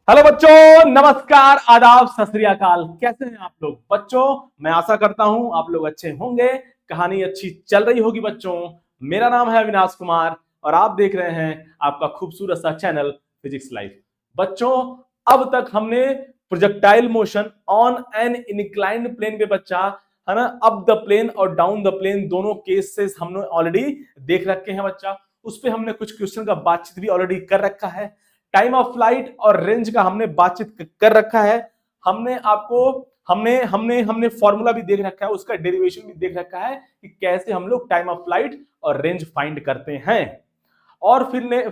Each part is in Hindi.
हेलो बच्चों, नमस्कार, आदाब, सत श्री अकाल। कैसे हैं आप लोग बच्चों? मैं आशा करता हूं आप लोग अच्छे होंगे। कहानी अच्छी चल रही होगी बच्चों। मेरा नाम है अविनाश कुमार और आप देख रहे हैं आपका खूबसूरत सा चैनल फिजिक्स लाइफ। बच्चों, अब तक हमने projectile motion on an inclined plane पे बच्चा है ना, अप द प्लेन और डाउन द प्लेन दोनों केसेस हमने ऑलरेडी देख रखे हैं बच्चा। उस पे हमने कुछ क्वेश्चन का बातचीत भी ऑलरेडी कर रखा है। टाइम ऑफ फ्लाइट और रेंज का हमने बातचीत कर रखा है। हमने आपको हमने हमने हमने फॉर्मूला भी देख रखा है, उसका डेरिवेशन भी देख रखा है कि कैसे हम लोग टाइम ऑफ फ्लाइट और रेंज फाइंड करते हैं। और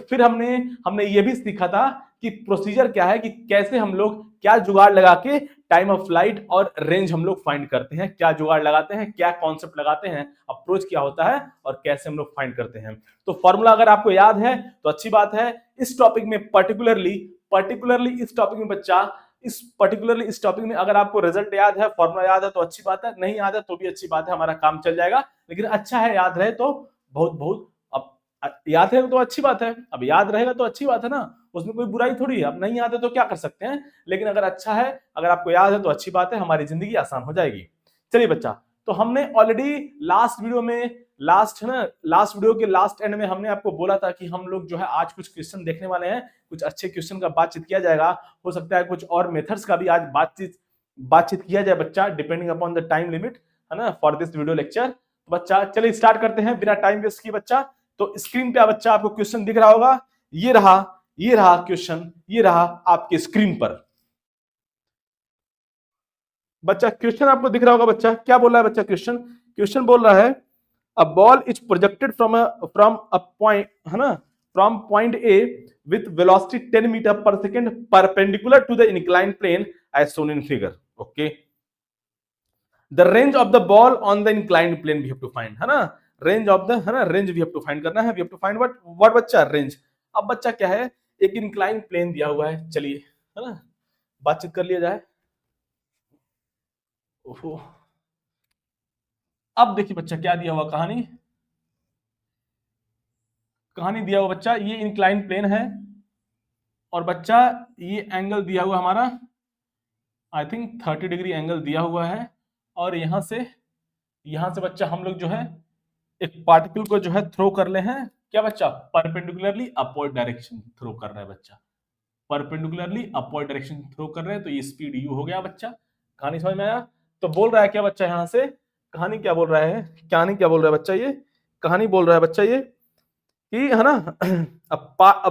फिर हमने हमने ये भी सीखा था कि प्रोसीजर क्या है, कि कैसे हम लोग क्या जुगाड़ लगा के टाइम ऑफ फ्लाइट और रेंज हम लोग फाइंड करते हैं, क्या जुगाड़ लगाते हैं, क्या कॉन्सेप्ट लगाते हैं, अप्रोच क्या होता है और कैसे हम लोग फाइंड करते हैं। तो फॉर्मूला अगर आपको याद है तो अच्छी बात है। इस टॉपिक में पर्टिकुलरली इस टॉपिक में बच्चा इस टॉपिक में अगर आपको रिजल्ट याद है, फॉर्मूला याद है तो अच्छी बात है, नहीं याद है तो भी अच्छी बात है, हमारा काम चल जाएगा। लेकिन अच्छा है याद रहे तो बहुत बहुत, अब याद है तो अच्छी बात है, अब याद रहेगा तो अच्छी बात है ना, उसमें कोई बुराई थोड़ी है। अब नहीं याद है तो क्या कर सकते हैं, लेकिन अगर अच्छा है, अगर आपको याद है तो अच्छी बात है, हमारी जिंदगी आसान हो जाएगी। चलिए बच्चा, तो हमने ऑलरेडी लास्ट वीडियो के लास्ट एंड में हमने आपको बोला था कि हम लोग जो है आज कुछ क्वेश्चन देखने वाले हैं, कुछ अच्छे क्वेश्चन का बातचीत किया जाएगा। हो सकता है कुछ और मेथड्स का भी आज बातचीत किया जाए बच्चा, depending upon the time limit, है ना, फॉर दिस वीडियो लेक्चर। बच्चा चलिए स्टार्ट करते हैं बिना टाइम वेस्ट किए बच्चा। तो स्क्रीन पे बच्चा आपको क्वेश्चन दिख रहा होगा, ये रहा क्वेश्चन, ये रहा आपके स्क्रीन पर। बच्चा क्वेश्चन आपको दिख रहा होगा बच्चा, क्या बोल रहा है बच्चा? क्वेश्चन बोल रहा है a ball is projected from a point, है ना, from point a with velocity 10 metre per second perpendicular to the inclined plane as shown in figure. Okay, the range of the ball on the inclined plane we have to find, है ना, रेंज ऑफ द, है ना, range we have to find करना है, we have to find what बच्चा? रेंज। अब बच्चा क्या है, एक इंक्लाइंड प्लेन दिया हुआ है, चलिए, है ना, बातचीत कर लिया जाए। ओहो, अब देखिए बच्चा क्या दिया हुआ, कहानी दिया हुआ बच्चा, ये इंक्लाइन प्लेन है और बच्चा ये एंगल दिया हुआ हमारा, आई थिंक 30 डिग्री एंगल दिया हुआ है। और यहां से बच्चा हम लोग जो है एक पार्टिकल को जो है थ्रो कर ले हैं, क्या बच्चा? परपेंडिकुलरली अपवर्ड डायरेक्शन थ्रो कर रहा है बच्चा, परपेंडिकुलरली अपवर्ड डायरेक्शन थ्रो कर रहे हैं, तो ये स्पीड यू हो गया बच्चा। कहानी समझ में आया? तो बोल रहा है क्या बच्चा यहां से, कहानी क्या बोल रहा है बच्चा? ये कहानी बोल रहा है बच्चा ये कि, है ना, a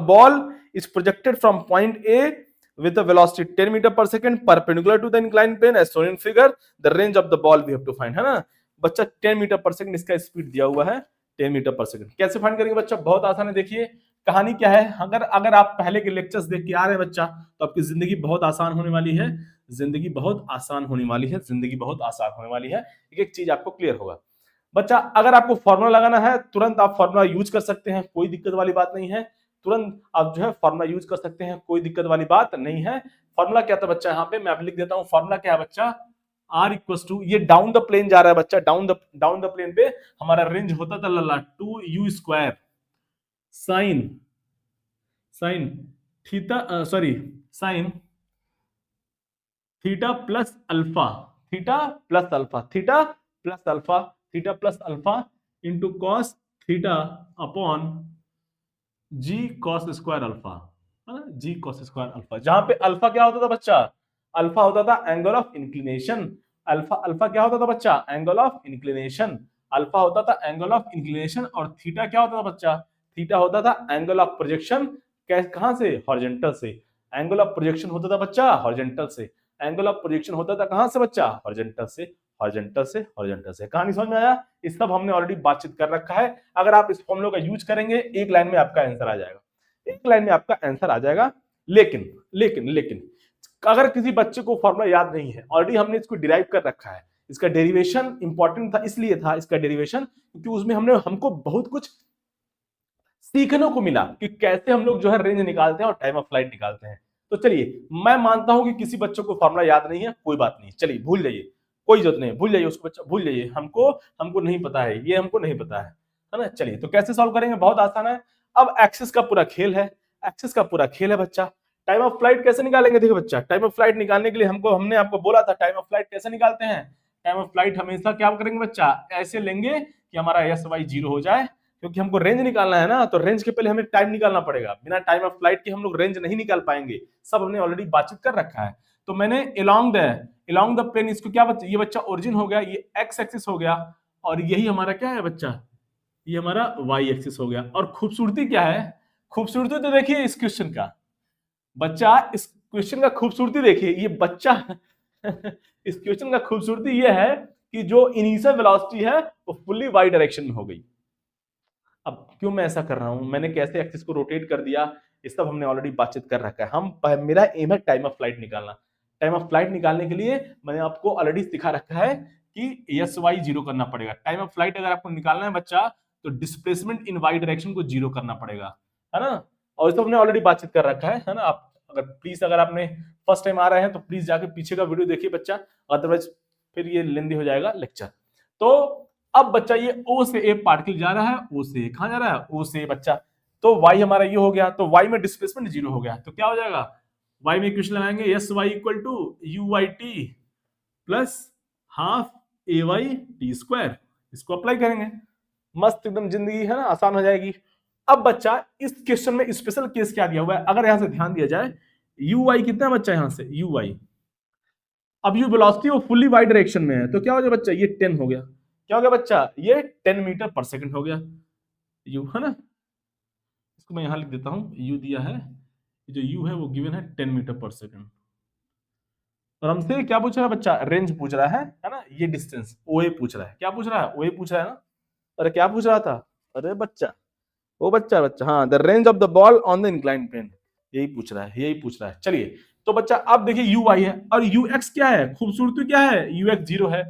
ball is projected from point A with a velocity 10 meter per second perpendicular to the inclined plane as shown in figure. The range of the ball we have to find, है ना बच्चा, 10 मीटर पर सेकंड इसका स्पीड दिया हुआ है, 10 मीटर पर सेकंड। कैसे फाइंड करेंगे बच्चा? बहुत आसान है। देखिए कहानी क्या है, अगर आप पहले के लेक्चर्स देख के आ रहे हैं बच्चा, तो आपकी जिंदगी बहुत आसान होने वाली है, जिंदगी बहुत आसान होने वाली है, जिंदगी बहुत आसान होने वाली है। एक एक चीज आपको क्लियर होगा बच्चा। अगर आपको फॉर्मूला लगाना है तुरंत आप फॉर्मूला यूज कर सकते हैं, कोई दिक्कत वाली बात नहीं है, तुरंत आप जो है फॉर्मूला यूज कर सकते हैं, कोई दिक्कत वाली बात नहीं है। फॉर्मूला क्या था बच्चा? यहाँ पे मैं लिख देता हूँ, फॉर्मूला क्या है बच्चा? आर इक्वल्स टू, ये डाउन द प्लेन जा रहा है बच्चा, डाउन द प्लेन पे हमारा रेंज होता था लल्ला 2u square sine theta plus alpha, theta plus alpha into cos theta upon g cos square alpha, है ना, जी कॉस स्क्वायर अल्फा। जहां पे अल्फा क्या होता था बच्चा? अल्फा होता था एंगल ऑफ इंक्लिनेशन। अल्फा क्या होता था बच्चा? Angle of inclination. अल्फा होता था एंगल ऑफ इंक्लिनेशन। और थीटा क्या होता था बच्चा? थीटा होता था एंगल ऑफ प्रोजेक्शन। कहां से? हॉरिजॉन्टल से। एंगल ऑफ प्रोजेक्शन होता था बच्चा हॉरिजॉन्टल से। एंगल ऑफ प्रोजेक्शन होता था कहां से बच्चा? हॉरिजॉन्टल से। कहानी समझ में आया? इस सब हमने ऑलरेडी बातचीत कर रखा है। अगर आप इस फॉर्मूला का यूज करेंगे, एक लाइन में आपका आंसर आ जाएगा, एक लाइन में आपका आंसर आ जाएगा। लेकिन अगर किसी बच्चे को फॉर्मूला याद नहीं है, ऑलरेडी हमने इसको डिराइव कर रखा है, इसका डेरिवेशन इंपॉर्टेंट था, इसलिए था इसका डेरिवेशन क्योंकि उसमें हमको बहुत कुछ सीखने को मिला कि कैसे हम लोग जो है रेंज निकालते हैं और टाइम ऑफ फ्लाइट निकालते हैं। तो चलिए, मैं मानता हूं कि किसी बच्चों को फॉर्मूला याद नहीं है, कोई बात नहीं, चलिए भूल जाइए, कोई जरूरत नहीं, भूल जाइए उसको बच्चा, भूल जाइए, हमको नहीं पता है, ये हमको नहीं पता है ना। चलिए तो कैसे सॉल्व करेंगे? बहुत आसान है। अब एक्सिस का पूरा खेल है, बच्चा। टाइम ऑफ फ्लाइट कैसे निकालेंगे? देखिए बच्चा, टाइम ऑफ फ्लाइट निकालने के लिए हमने आपको बोला था टाइम ऑफ फ्लाइट कैसे निकालते हैं। टाइम ऑफ फ्लाइट हमेशा क्या करेंगे बच्चा, ऐसे लेंगे कि हमारा एस वाई जीरो हो जाए, क्योंकि हमको रेंज निकालना है ना, तो रेंज के पहले हमें टाइम निकालना पड़ेगा। बिना टाइम ऑफ फ्लाइट के हम लोग रेंज नहीं निकाल पाएंगे, सब हमने ऑलरेडी बातचीत कर रखा है। तो मैंने अलोंग द प्लेन, इसको क्या बच्चा, ये बच्चा ओरिजिन हो गया, ये एक्स एक्सिस हो गया, और यही हमारा क्या है बच्चा, ये हमारा वाई एक्सिस हो गया। और खूबसूरती क्या है, खूबसूरती तो देखिए इस क्वेश्चन का बच्चा, इस क्वेश्चन का खूबसूरती देखिए, ये बच्चा इस क्वेश्चन का खूबसूरती ये है कि जो इनिशियल वेलोसिटी है वो फुल्ली वाई डायरेक्शन में हो गई। अब क्यों मैं ऐसा कर रहा हूं, मैंने कैसे एक्सिस को रोटेट कर दिया, इस सब हमने ऑलरेडी बातचीत कर रखा है। मेरा एम है टाइम ऑफ फ्लाइट निकालना। टाइम ऑफ फ्लाइट निकालने के लिए मैंने आपको ऑलरेडी सिखा रखा है कि एस वाई जीरो करना पड़ेगा। टाइम ऑफ फ्लाइट अगर आपको निकालना है बच्चा, तो डिस्प्लेसमेंट इन वाई डायरेक्शन को जीरो करना पड़ेगा, है ना। और इस सब हमने ऑलरेडी बातचीत कर रखा है ना। आप अगर प्लीज, अगर आपने फर्स्ट टाइम आ रहे हैं तो प्लीज जाके पीछे का वीडियो देखिए बच्चा, अदरवाइज फिर ये लेंदी हो जाएगा लेक्चर। तो अब बच्चा ये O से A पार्टिकल जा रहा है, O से A कहां जा रहा है, O से A बच्चा। तो Y हमारा ये हो गया, तो Y में डिस्प्लेसमेंट जीरो हो गया, तो क्या हो जाएगा, Y में इक्वेशन लगाएंगे s y equal to u y t plus half a y t square. इसको अप्लाई करेंगे, मस्त एकदम जिंदगी है ना, आसान हो जाएगी। अब बच्चा इस क्वेश्चन में स्पेशल केस क्या दिया हुआ है, अगर यहां से ध्यान दिया जाए, यू वाई कितना बच्चा यहां से, यू वाई, अब यू वेलोसिटी वो फुल्ली वाई डायरेक्शन में है, तो क्या हो गया बच्चा, ये 10 हो गया। क्या हो गया बच्चा, ये 10 मीटर पर सेकंड हो गया, यू है ना। इसको मैं यहां लिख देता हूं, यू दिया है, जो यू है वो गिवन है 10 मीटर पर सेकंड। और हमसे क्या पूछ रहा है बच्चा, रेंज पूछ रहा है ना, ये डिस्टेंस ओए पूछ रहा है, क्या पूछ रहा है, ओए पूछ रहा है ना। अरे क्या पूछ रहा था, अरे बच्चा, वो बच्चा हाँ, the range of the ball on the incline plane, यही पूछ रहा है, यही पूछ रहा है। चलिए, तो बच्चा अब देखिए यू वाई है और यू एक्स क्या है, खूबसूरती क्या है, यू एक्स जीरो है।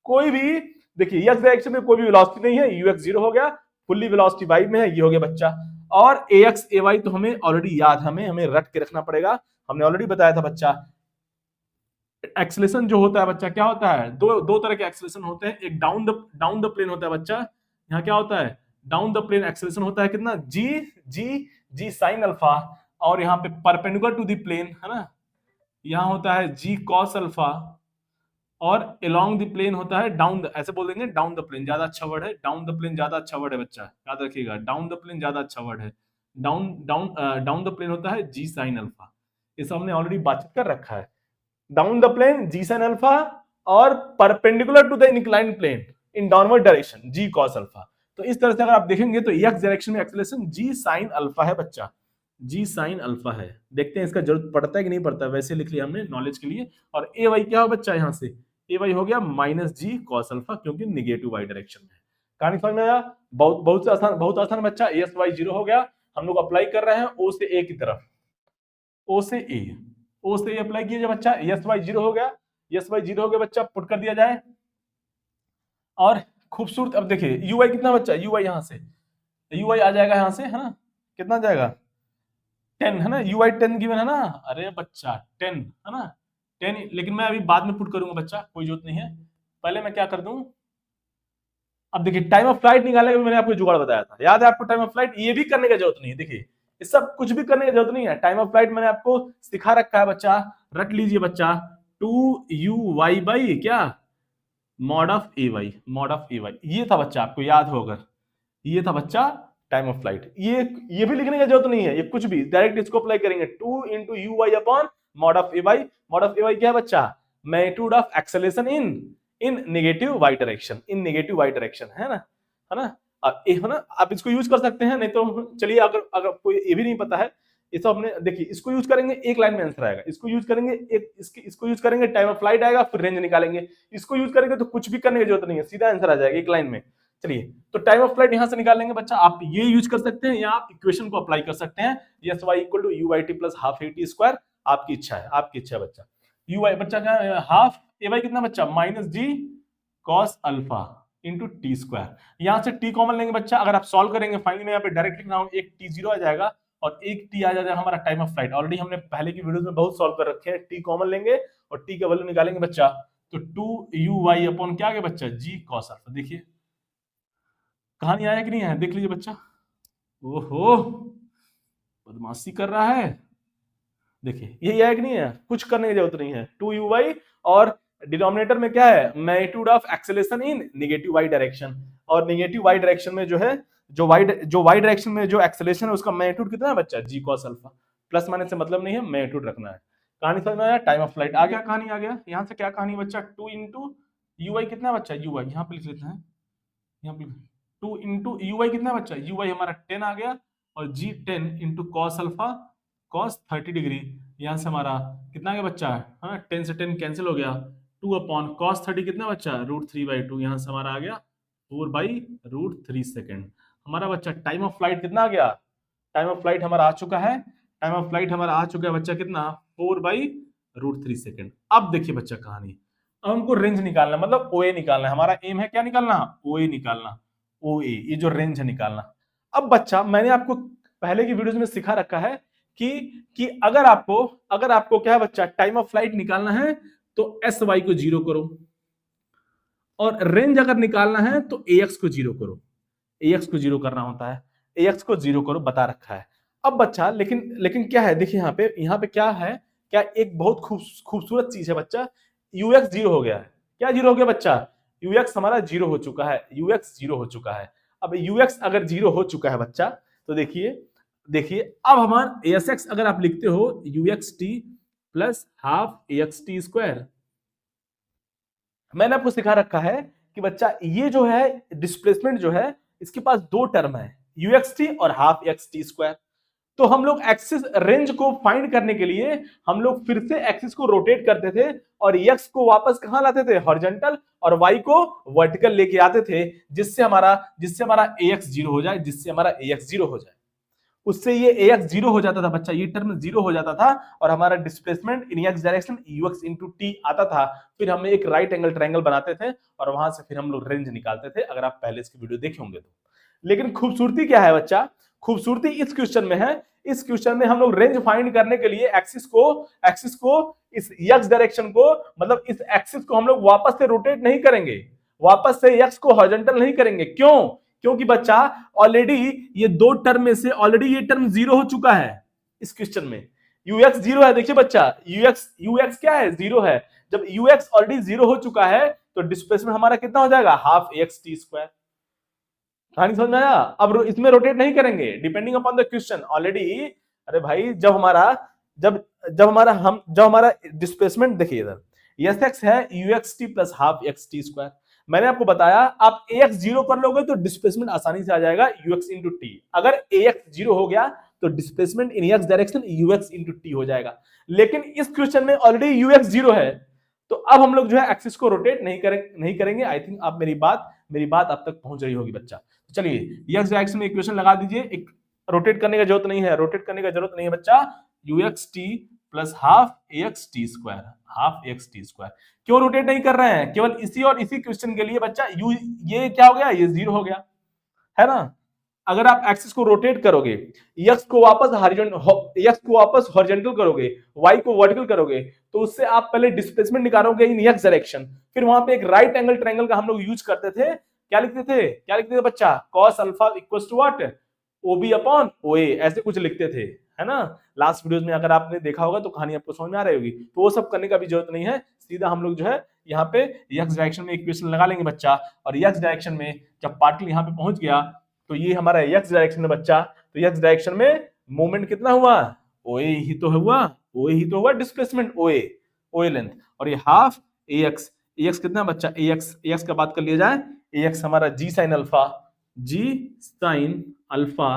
कोई भी देखिए एक्स डायरेक्शन में कोई भी वेलोसिटी नहीं है, यू एक्स जीरो हो गया, फुल्ली वेलोसिटी वाई में है, ये हो गया बच्चा। और ए एक्स ए वाई तो हमें ऑलरेडी याद, हमें रट के रखना पड़ेगा, हमने ऑलरेडी बताया था बच्चा। एक्सेलेरेशन जो होता है बच्चा, क्या होता है, दो तरह के एक्सेलेरेशन होते हैं, एक डाउन द प्लेन होता है बच्चा, यहाँ क्या होता है, डाउन द प्लेन एक्सेलेरेशन होता है कितना, जी जी जी साइन अल्फा, और यहाँ पे परपेंडिकुलर टू द प्लेन है ना, यहाँ होता है जी कॉस अल्फा, और अलोंग द प्लेन होता है डाउन द, ऐसे बोल देंगे डाउन द प्लेन ज्यादा अच्छा वर्ड है, डाउन द प्लेन ज्यादा अच्छा वर्ड है बच्चा, याद रखिएगा, डाउन द प्लेन ज्यादा अच्छा वर्ड है। Down down down the plane होता है जी साइन अल्फा, ये सब हमने ऑलरेडी बातचीत कर रखा है। Down the plane g sine alpha, और perpendicular to the inclined plane in downward direction g cos alpha. तो इस तरह से अगर आप देखेंगे तो एक्स डायरेक्शन में एक्सेलरेशन जी साइन अल्फा है बच्चा, जी साइन अल्फा है। देखते हैं इसका जरूरत पड़ता है कि नहीं पड़ता, वैसे लिख लिया हमने नॉलेज के लिए। और ए वाई क्या हो बच्चा, यहां से ए वाई हो गया माइनस जी कॉस अल्फा, क्योंकि निगेटिव वाई डायरेक्शन में है। कहानी समझ में आया, बहुत आसान बच्चा। एस वाई जीरो हो गया, हम लोग अप्लाई कर रहे हैं ओ से ए की तरफ, ओ से ए, ओ से अप्लाई किया जाए बच्चा, एस वाई जीरो हो गया, एस वाई जीरो हो गया बच्चा, पुट कर दिया जाए। और खूबसूरत, अब देखिए यू वाई कितना बच्चा, यू वाई यहां से, यू वाई आ जाएगा यहां से है ना, कितना जाएगा 10 है ना, यू वाई 10 गिवन है ना, अरे बच्चा 10 है ना, 10, लेकिन मैं अभी बाद में पुट करूंगा बच्चा, कोई जरूरत नहीं है, पहले मैं क्या कर दूं। अब देखिए टाइम ऑफ फ्लाइट निकालने का मैंने आपको जुगाड़ बताया था, याद है आपको टाइम ऑफ फ्लाइट, ये भी करने की जरूरत नहीं है, देखिए ये सब कुछ भी करने की जरूरत नहीं है। टाइम ऑफ फ्लाइट मैंने आपको सिखा रखा है बच्चा, रट लीजिए बच्चा, 2u बाई क्या, mod of a y, mod of a y, ये था बच्चा, आपको याद हो अगर, ये था बच्चा टाइम ऑफ फ्लाइट। ये भी लिखने की जरूरत नहीं है, ये कुछ भी डायरेक्ट इसको अप्लाई करेंगे, 2 into u y upon mod of a y. Mod of a y क्या है बच्चा, magnitude of acceleration in negative y direction, in negative y direction, है ना, है ना। अब ये है ना, आप इसको यूज कर सकते हैं, नहीं तो चलिए अगर कोई ये भी नहीं पता है, ये सब हमने देखिए, इसको यूज करेंगे एक लाइन में आंसर आएगा, इसको यूज करेंगे इसको यूज करेंगे टाइम ऑफ फ्लाइट आएगा, फिर रेंज निकालेंगे, इसको यूज करेंगे तो कुछ भी करने की जरूरत नहीं है, सीधा आंसर आ जाएगा एक लाइन में। चलिए, तो टाइम ऑफ फ्लाइट यहां से निकाल लेंगे बच्चा, आप ये यूज कर सकते हैं या आप इक्वेशन को अप्लाई कर सकते हैं, s y equal to u y t plus half a t square, आपकी इच्छा है, आपकी इच्छा है बच्चा। यू वाई बच्चा क्या, हाफ ए वाई कितना बच्चा, minus g cos alpha into t square, यहां से टी कॉमन लेंगे बच्चा, अगर आप सॉल्व करेंगे फाइनली में यहाँ पे डायरेक्ट लिख रहा हूं, एक टी जीरो आ जाएगा और एक टी आ जाएगा हमारा टाइम ऑफ फ्लाइट, ऑलरेडी हमने पहले की वीडियोस में बहुत सॉल्व कर रखे हैं, टी कॉमन लेंगे और टी का वैल्यू निकालेंगे बच्चा, तो 2u y अपॉन क्या आ गया बच्चा, जी कॉस अल्फा। देखिए कहानी आया कि नहीं आया, देख लीजिए बच्चा, ओहो बदमाशी कर रहा है, देखिए यही है कि नहीं है, कुछ करने की जरूरत नहीं है। 2u और डिनोमिनेटर में क्या है, magnitude of acceleration in negative y direction, और नेगेटिव वाई डायरेक्शन में जो है जो वाई डायरेक्शन में जो एक्सेलरेशन है उसका मैग्नीट्यूड कितना है बच्चा, जी कॉस अल्फा। प्लस माइनस से मतलब नहीं है, मैग्नीट्यूड रखना है। कहानी समझ में आया, टाइम ऑफ फ्लाइट आ गया, कहानी आ गया। यहाँ से क्या कहानी बच्चा, 2 इंटू यू वाई कितना बच्चा, यू वाई यहाँ पे लिख लेते हैं, यहाँ पे 2 इंटू यू वाई कितना बच्चा, यू वाई हमारा 10 आ गया, और जी 10 into cos alpha cos 30 degree, यहाँ से हमारा कितना आ गया बच्चा, हाँ 10 से 10 कैंसिल हो गया, 2 अपॉन कॉस 30 कितना बच्चा, √3/2, यहाँ से हमारा आ गया 4/√3 सेकेंड। हमारा बच्चा टाइम ऑफ फ्लाइट कितना आ गया, टाइम ऑफ फ्लाइट हमारा आ चुका है, टाइम ऑफ फ्लाइट हमारा आ चुका है बच्चा कितना, 4/√3 सेकेंड। अब देखिए बच्चा कहानी, अब हमको रेंज निकालना, मतलब ओए निकालना है, हमारा एम है क्या निकालना, ओए निकालना, ओए ये जो रेंज है निकालना। अब बच्चा मैंने आपको पहले की वीडियोस में सिखा रखा है कि अगर आपको क्या है बच्चा, टाइम ऑफ फ्लाइट निकालना है तो एस वाई को 0 करो, और रेंज अगर निकालना है तो ए एक्स को 0 करो, ए एक्स को 0 करना होता है, ए एक्स को 0 करो बता रखा है। अब बच्चा लेकिन क्या है, देखिए यहाँ पे क्या है, क्या एक बहुत खूबसूरत चीज है बच्चा, यू एक्स 0 हो गया है। क्या 0 हो गया बच्चा, यू एक्स हमारा 0 हो चुका है, यू एक्स 0 हो चुका है। अब यू एक्स अगर 0 हो चुका है बच्चा, तो देखिए अब हमारा ए एस एक्स अगर आप लिखते हो you x T plus half a x t square, मैंने आपको सिखा रखा है कि बच्चा ये जो है डिस्प्लेसमेंट जो है इसके पास दो टर्म है, यू एक्स टी और हाफ एक्स टी स्क्वायर। तो हम लोग एक्सिस रेंज को फाइंड करने के लिए हम लोग फिर से एक्सिस को रोटेट करते थे, और एक्स को वापस कहां लाते थे, हॉरिजॉन्टल, और वाई को वर्टिकल लेके आते थे, जिससे हमारा ए एक्स 0 हो जाए, जिससे हमारा ए एक्स 0 हो जाए। उससे ये ए एक्स 0 हो जाता था बच्चा, ये टर्म 0 हो जाता था, और हमारा displacement in x direction you x into T आता था। फिर हम एक राइट एंगल ट्रायंगल बनाते थे, और वहां से फिर हम लोग रेंज निकालते थे, अगर आप पहले इसकी वीडियो देखे होंगे तो। लेकिन खूबसूरती क्या है बच्चा, खूबसूरती इस क्वेश्चन में है, इस क्वेश्चन में हम लोग रेंज फाइंड करने के लिए एक्सिस को इस एक्स डायरेक्शन को, मतलब इस एक्सिस को हम लोग वापस से रोटेट नहीं करेंगे, वापस से एक्स को हॉरिजॉन्टल नहीं करेंगे। क्यों, क्योंकि बच्चा ऑलरेडी ये दो टर्म में से ऑलरेडी ये टर्म 0 हो चुका है इस क्वेश्चन में, यू एक्स 0 है। देखिए बच्चा यू एक्स क्या है, 0 है। जब यू एक्स ऑलरेडी 0 हो चुका है तो डिस्प्लेसमेंट हमारा कितना हो जाएगा, हाफ एक्स टी स्क्वायर। कहानी समझ में आया, अब इसमें रोटेट नहीं करेंगे depending upon the question already. अरे भाई जब हमारा डिस्प्लेसमेंट देखिए इधर एस एक्स है you x T plus half x t square, मैंने आपको बताया आप ए एक्स 0 कर लोगे तो डिस्प्लेसमेंट आसानी से आ जाएगा यू एक्स इंटू टी। अगर ए एक्स 0 हो गया तो displacement in x direction you x into T हो जाएगा। लेकिन इस क्वेश्चन में ऑलरेडी यू एक्स 0 है, तो अब हम लोग जो है एक्सिस को रोटेट नहीं करेंगे। आई थिंक आप मेरी बात अब तक पहुंच रही होगी बच्चा। तो चलिए एक्स डायरेक्शन में इक्वेशन लगा दीजिए, एक रोटेट करने की जरूरत नहीं है, रोटेट करने की जरूरत नहीं है बच्चा, you x T plus half a x t square, half x t square. क्यों रोटेट नहीं कर रहे हैं, केवल इसी और इसी क्वेश्चन के लिए बच्चा, यू ये क्या हो गया, ये 0 हो गया है ना। अगर आप एक्सिस को रोटेट करोगे, एक्स को वापस हॉरिजॉन्टल करोगे, वाई को वर्टिकल करोगे, तो उससे आप पहले डिस्प्लेसमेंट निकालोगे इन एक्स डायरेक्शन, फिर वहां पे एक राइट एंगल ट्रायंगल का हम लोग यूज करते थे। क्या लिखते थे बच्चा, cos alpha equals to what, OB upon OA, ऐसे कुछ लिखते थे, है ना। लास्ट वीडियोस में अगर आपने देखा होगा तो कहानी आपको समझ में आ रही होगी। तो वो सब करने का भी जरूरत नहीं है, सीधा हम लोग जो है यहाँ पे एक्स डायरेक्शन में इक्वेशन लगा लेंगे बच्चा, और एक्स डायरेक्शन में जब पार्टिकल यहाँ पे पहुंच गया तो ये हमारा एक्स डायरेक्शन में बच्चा, तो एक्स डायरेक्शन में मूवमेंट कितना हुआ, ओए ही तो हुआ डिस्प्लेसमेंट, ओए लेंथ, और ये हाफ ए एक्स कितना बच्चा, ए एक्स का बात कर लिया जाए, ए एक्स हमारा जी साइन अल्फा,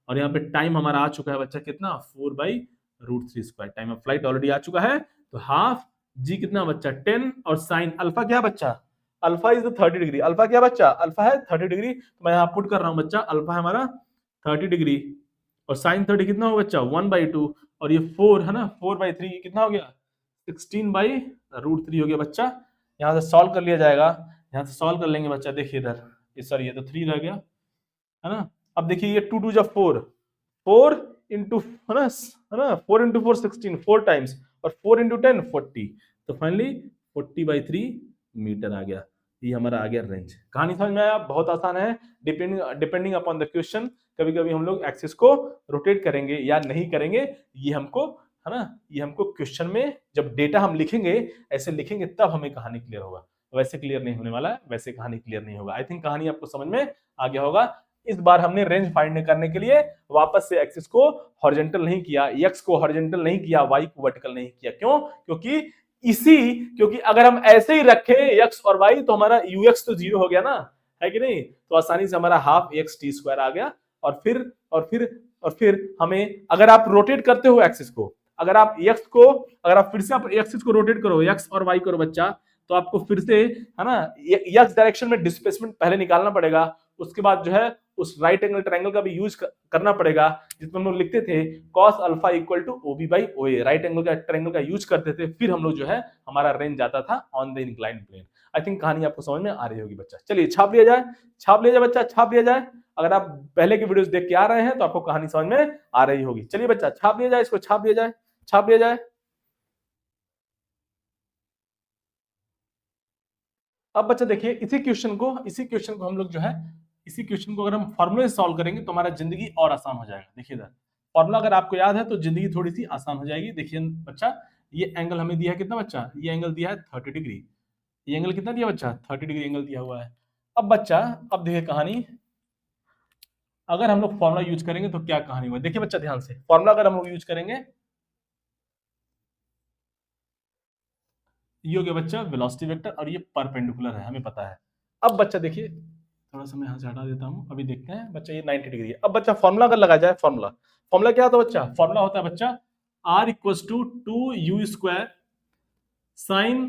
और यहाँ पे टाइम हमारा आ चुका है बच्चा कितना, 4/√3 square, time of flight already आ चुका है, तो हाफ जी कितना बच्चा 10, और साइन अल्फा क्या बच्चा, अल्फा इज 30 डिग्री, अल्फा क्या बच्चा, अल्फा है 30 डिग्री, तो मैं यहाँ पुट कर रहा हूँ बच्चा, अल्फा है हमारा 30 डिग्री, और साइन 30 कितना हो बच्चा 1/2, और ये 4 है ना, 4/3 कितना हो गया 16/√3 हो गया बच्चा। यहाँ से सॉल्व कर लिया जाएगा, यहाँ से सॉल्व कर लेंगे बच्चा, देखिए इधर सॉरी ये तो 3 रह गया है ना। अब देखिए ये 2 2 जा 4 इंटू है ना 4 इंटू 4 16, 4 टाइम्स, और 4 इंटू 10 40, तो फाइनली 40/3 मीटर आ गया। ये हमारा आ गया रेंज। कहानी समझ में आया, बहुत आसान है, डिपेंडिंग अपॉन द क्वेश्चन कभी कभी हम लोग एक्सिस को रोटेट करेंगे या नहीं करेंगे, ये हमको है ना, ये हमको क्वेश्चन में जब डेटा हम लिखेंगे, ऐसे लिखेंगे तब हमें कहानी क्लियर होगा, वैसे क्लियर नहीं होने वाला है, वैसे कहानी क्लियर नहीं होगा। आई थिंक कहानी आपको समझ में आ गया होगा। इस बार हमने रेंज फाइंड करने के लिए वापस से एक्सिस को हॉरिजॉन्टल नहीं किया, एक्स को हॉरिजॉन्टल नहीं किया, वाई को वर्टिकल नहीं किया। क्यों? क्योंकि अगर हम ऐसे ही रखे एक्स और वाई तो हमारा यूएक्स तो 0 हो गया ना, है कि नहीं? तो आसानी से हमारा हाफ एक्स टी स्क्वायर आ गया। और फिर हमें, अगर आप रोटेट करते हो एक्सिस को, अगर आप फिर से आप एक्सिस को रोटेट करो, एक्स और वाई करो बच्चा, तो आपको फिर से, है ना, एक्स डायरेक्शन में डिस्प्लेसमेंट पहले निकालना पड़ेगा। उसके बाद जो है उस राइट एंगल ट्रायंगल का भी यूज करना पड़ेगा, जिसमें हम लोग लिखते थे cos alpha equal to OB by OA, right angle का ट्रायंगल का यूज करते थे। फिर हम लोग जो है हमारा रेंज जाता था on the inclined plane. I think कहानी आपको समझ में आ रही होगी बच्चा। चलिए छाप लिया जाए बच्चा, छाप लिया जाए। अगर आप पहले की वीडियोस देख के आ रहे हैं तो आपको कहानी समझ में आ रही होगी। चलिए बच्चा छाप लिया जाए, इसको छाप लिया जाए। अब बच्चा देखिए, इसी क्वेश्चन को हम लोग जो है, इसी क्वेश्चन को अगर हम फॉर्मूले से सॉल्व करेंगे तो हमारा जिंदगी और आसान हो जाएगा। देखिए इधर फॉर्मूला अगर आपको याद है तो जिंदगी थोड़ी सी आसान हो जाएगी। देखिए बच्चा, ये एंगल हमें दिया है कितना बच्चा, ये एंगल दिया है 30 डिग्री। ये एंगल कितना दिया बच्चा, 30 डिग्री एंगल दिया हुआ है। अब बच्चा, अब देखिए कहानी, अगर हम लोग फॉर्मूला यूज करेंगे तो क्या कहानी हुआ। देखिए बच्चा ध्यान से, फॉर्मूला अगर हम लोग यूज करेंगे, ये हो गया बच्चा वेलोसिटी वेक्टर, और ये परपेंडिकुलर है, हमें पता है। अब बच्चा देखिए, थोड़ा सा मैं यहाँ से हटा देता हूँ, अभी देखते हैं बच्चा, ये 90 डिग्री है। अब बच्चा फॉर्मूला अगर लगा जाए, फॉर्मूला क्या होता है बच्चा, फॉर्मूला होता है बच्चा r equals to 2u square sine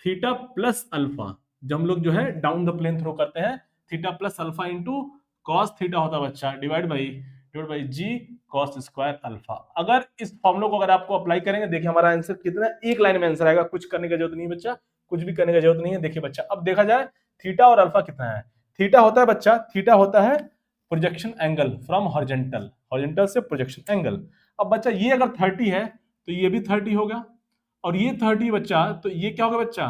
theta plus alpha. जब हम लोग जो है डाउन द प्लेन थ्रो करते हैं, theta plus alpha into cos theta होता है बच्चा, divide by g cos square alpha. अगर इस फॉर्मूला को अगर आपको अप्लाई करेंगे, देखिए हमारा आंसर कितना, एक लाइन में आंसर आएगा, कुछ करने की जरूरत नहीं है बच्चा, कुछ भी करने की जरूरत नहीं है। देखिए बच्चा, अब देखा जाए थीटा और अल्फा कितना है। थीटा होता है बच्चा, थीटा होता है प्रोजेक्शन एंगल फ्रॉम हॉरिजॉन्टल से प्रोजेक्शन एंगल। अब बच्चा ये अगर 30 है तो ये भी 30 होगा, और ये 30 बच्चा, तो ये क्या होगा बच्चा,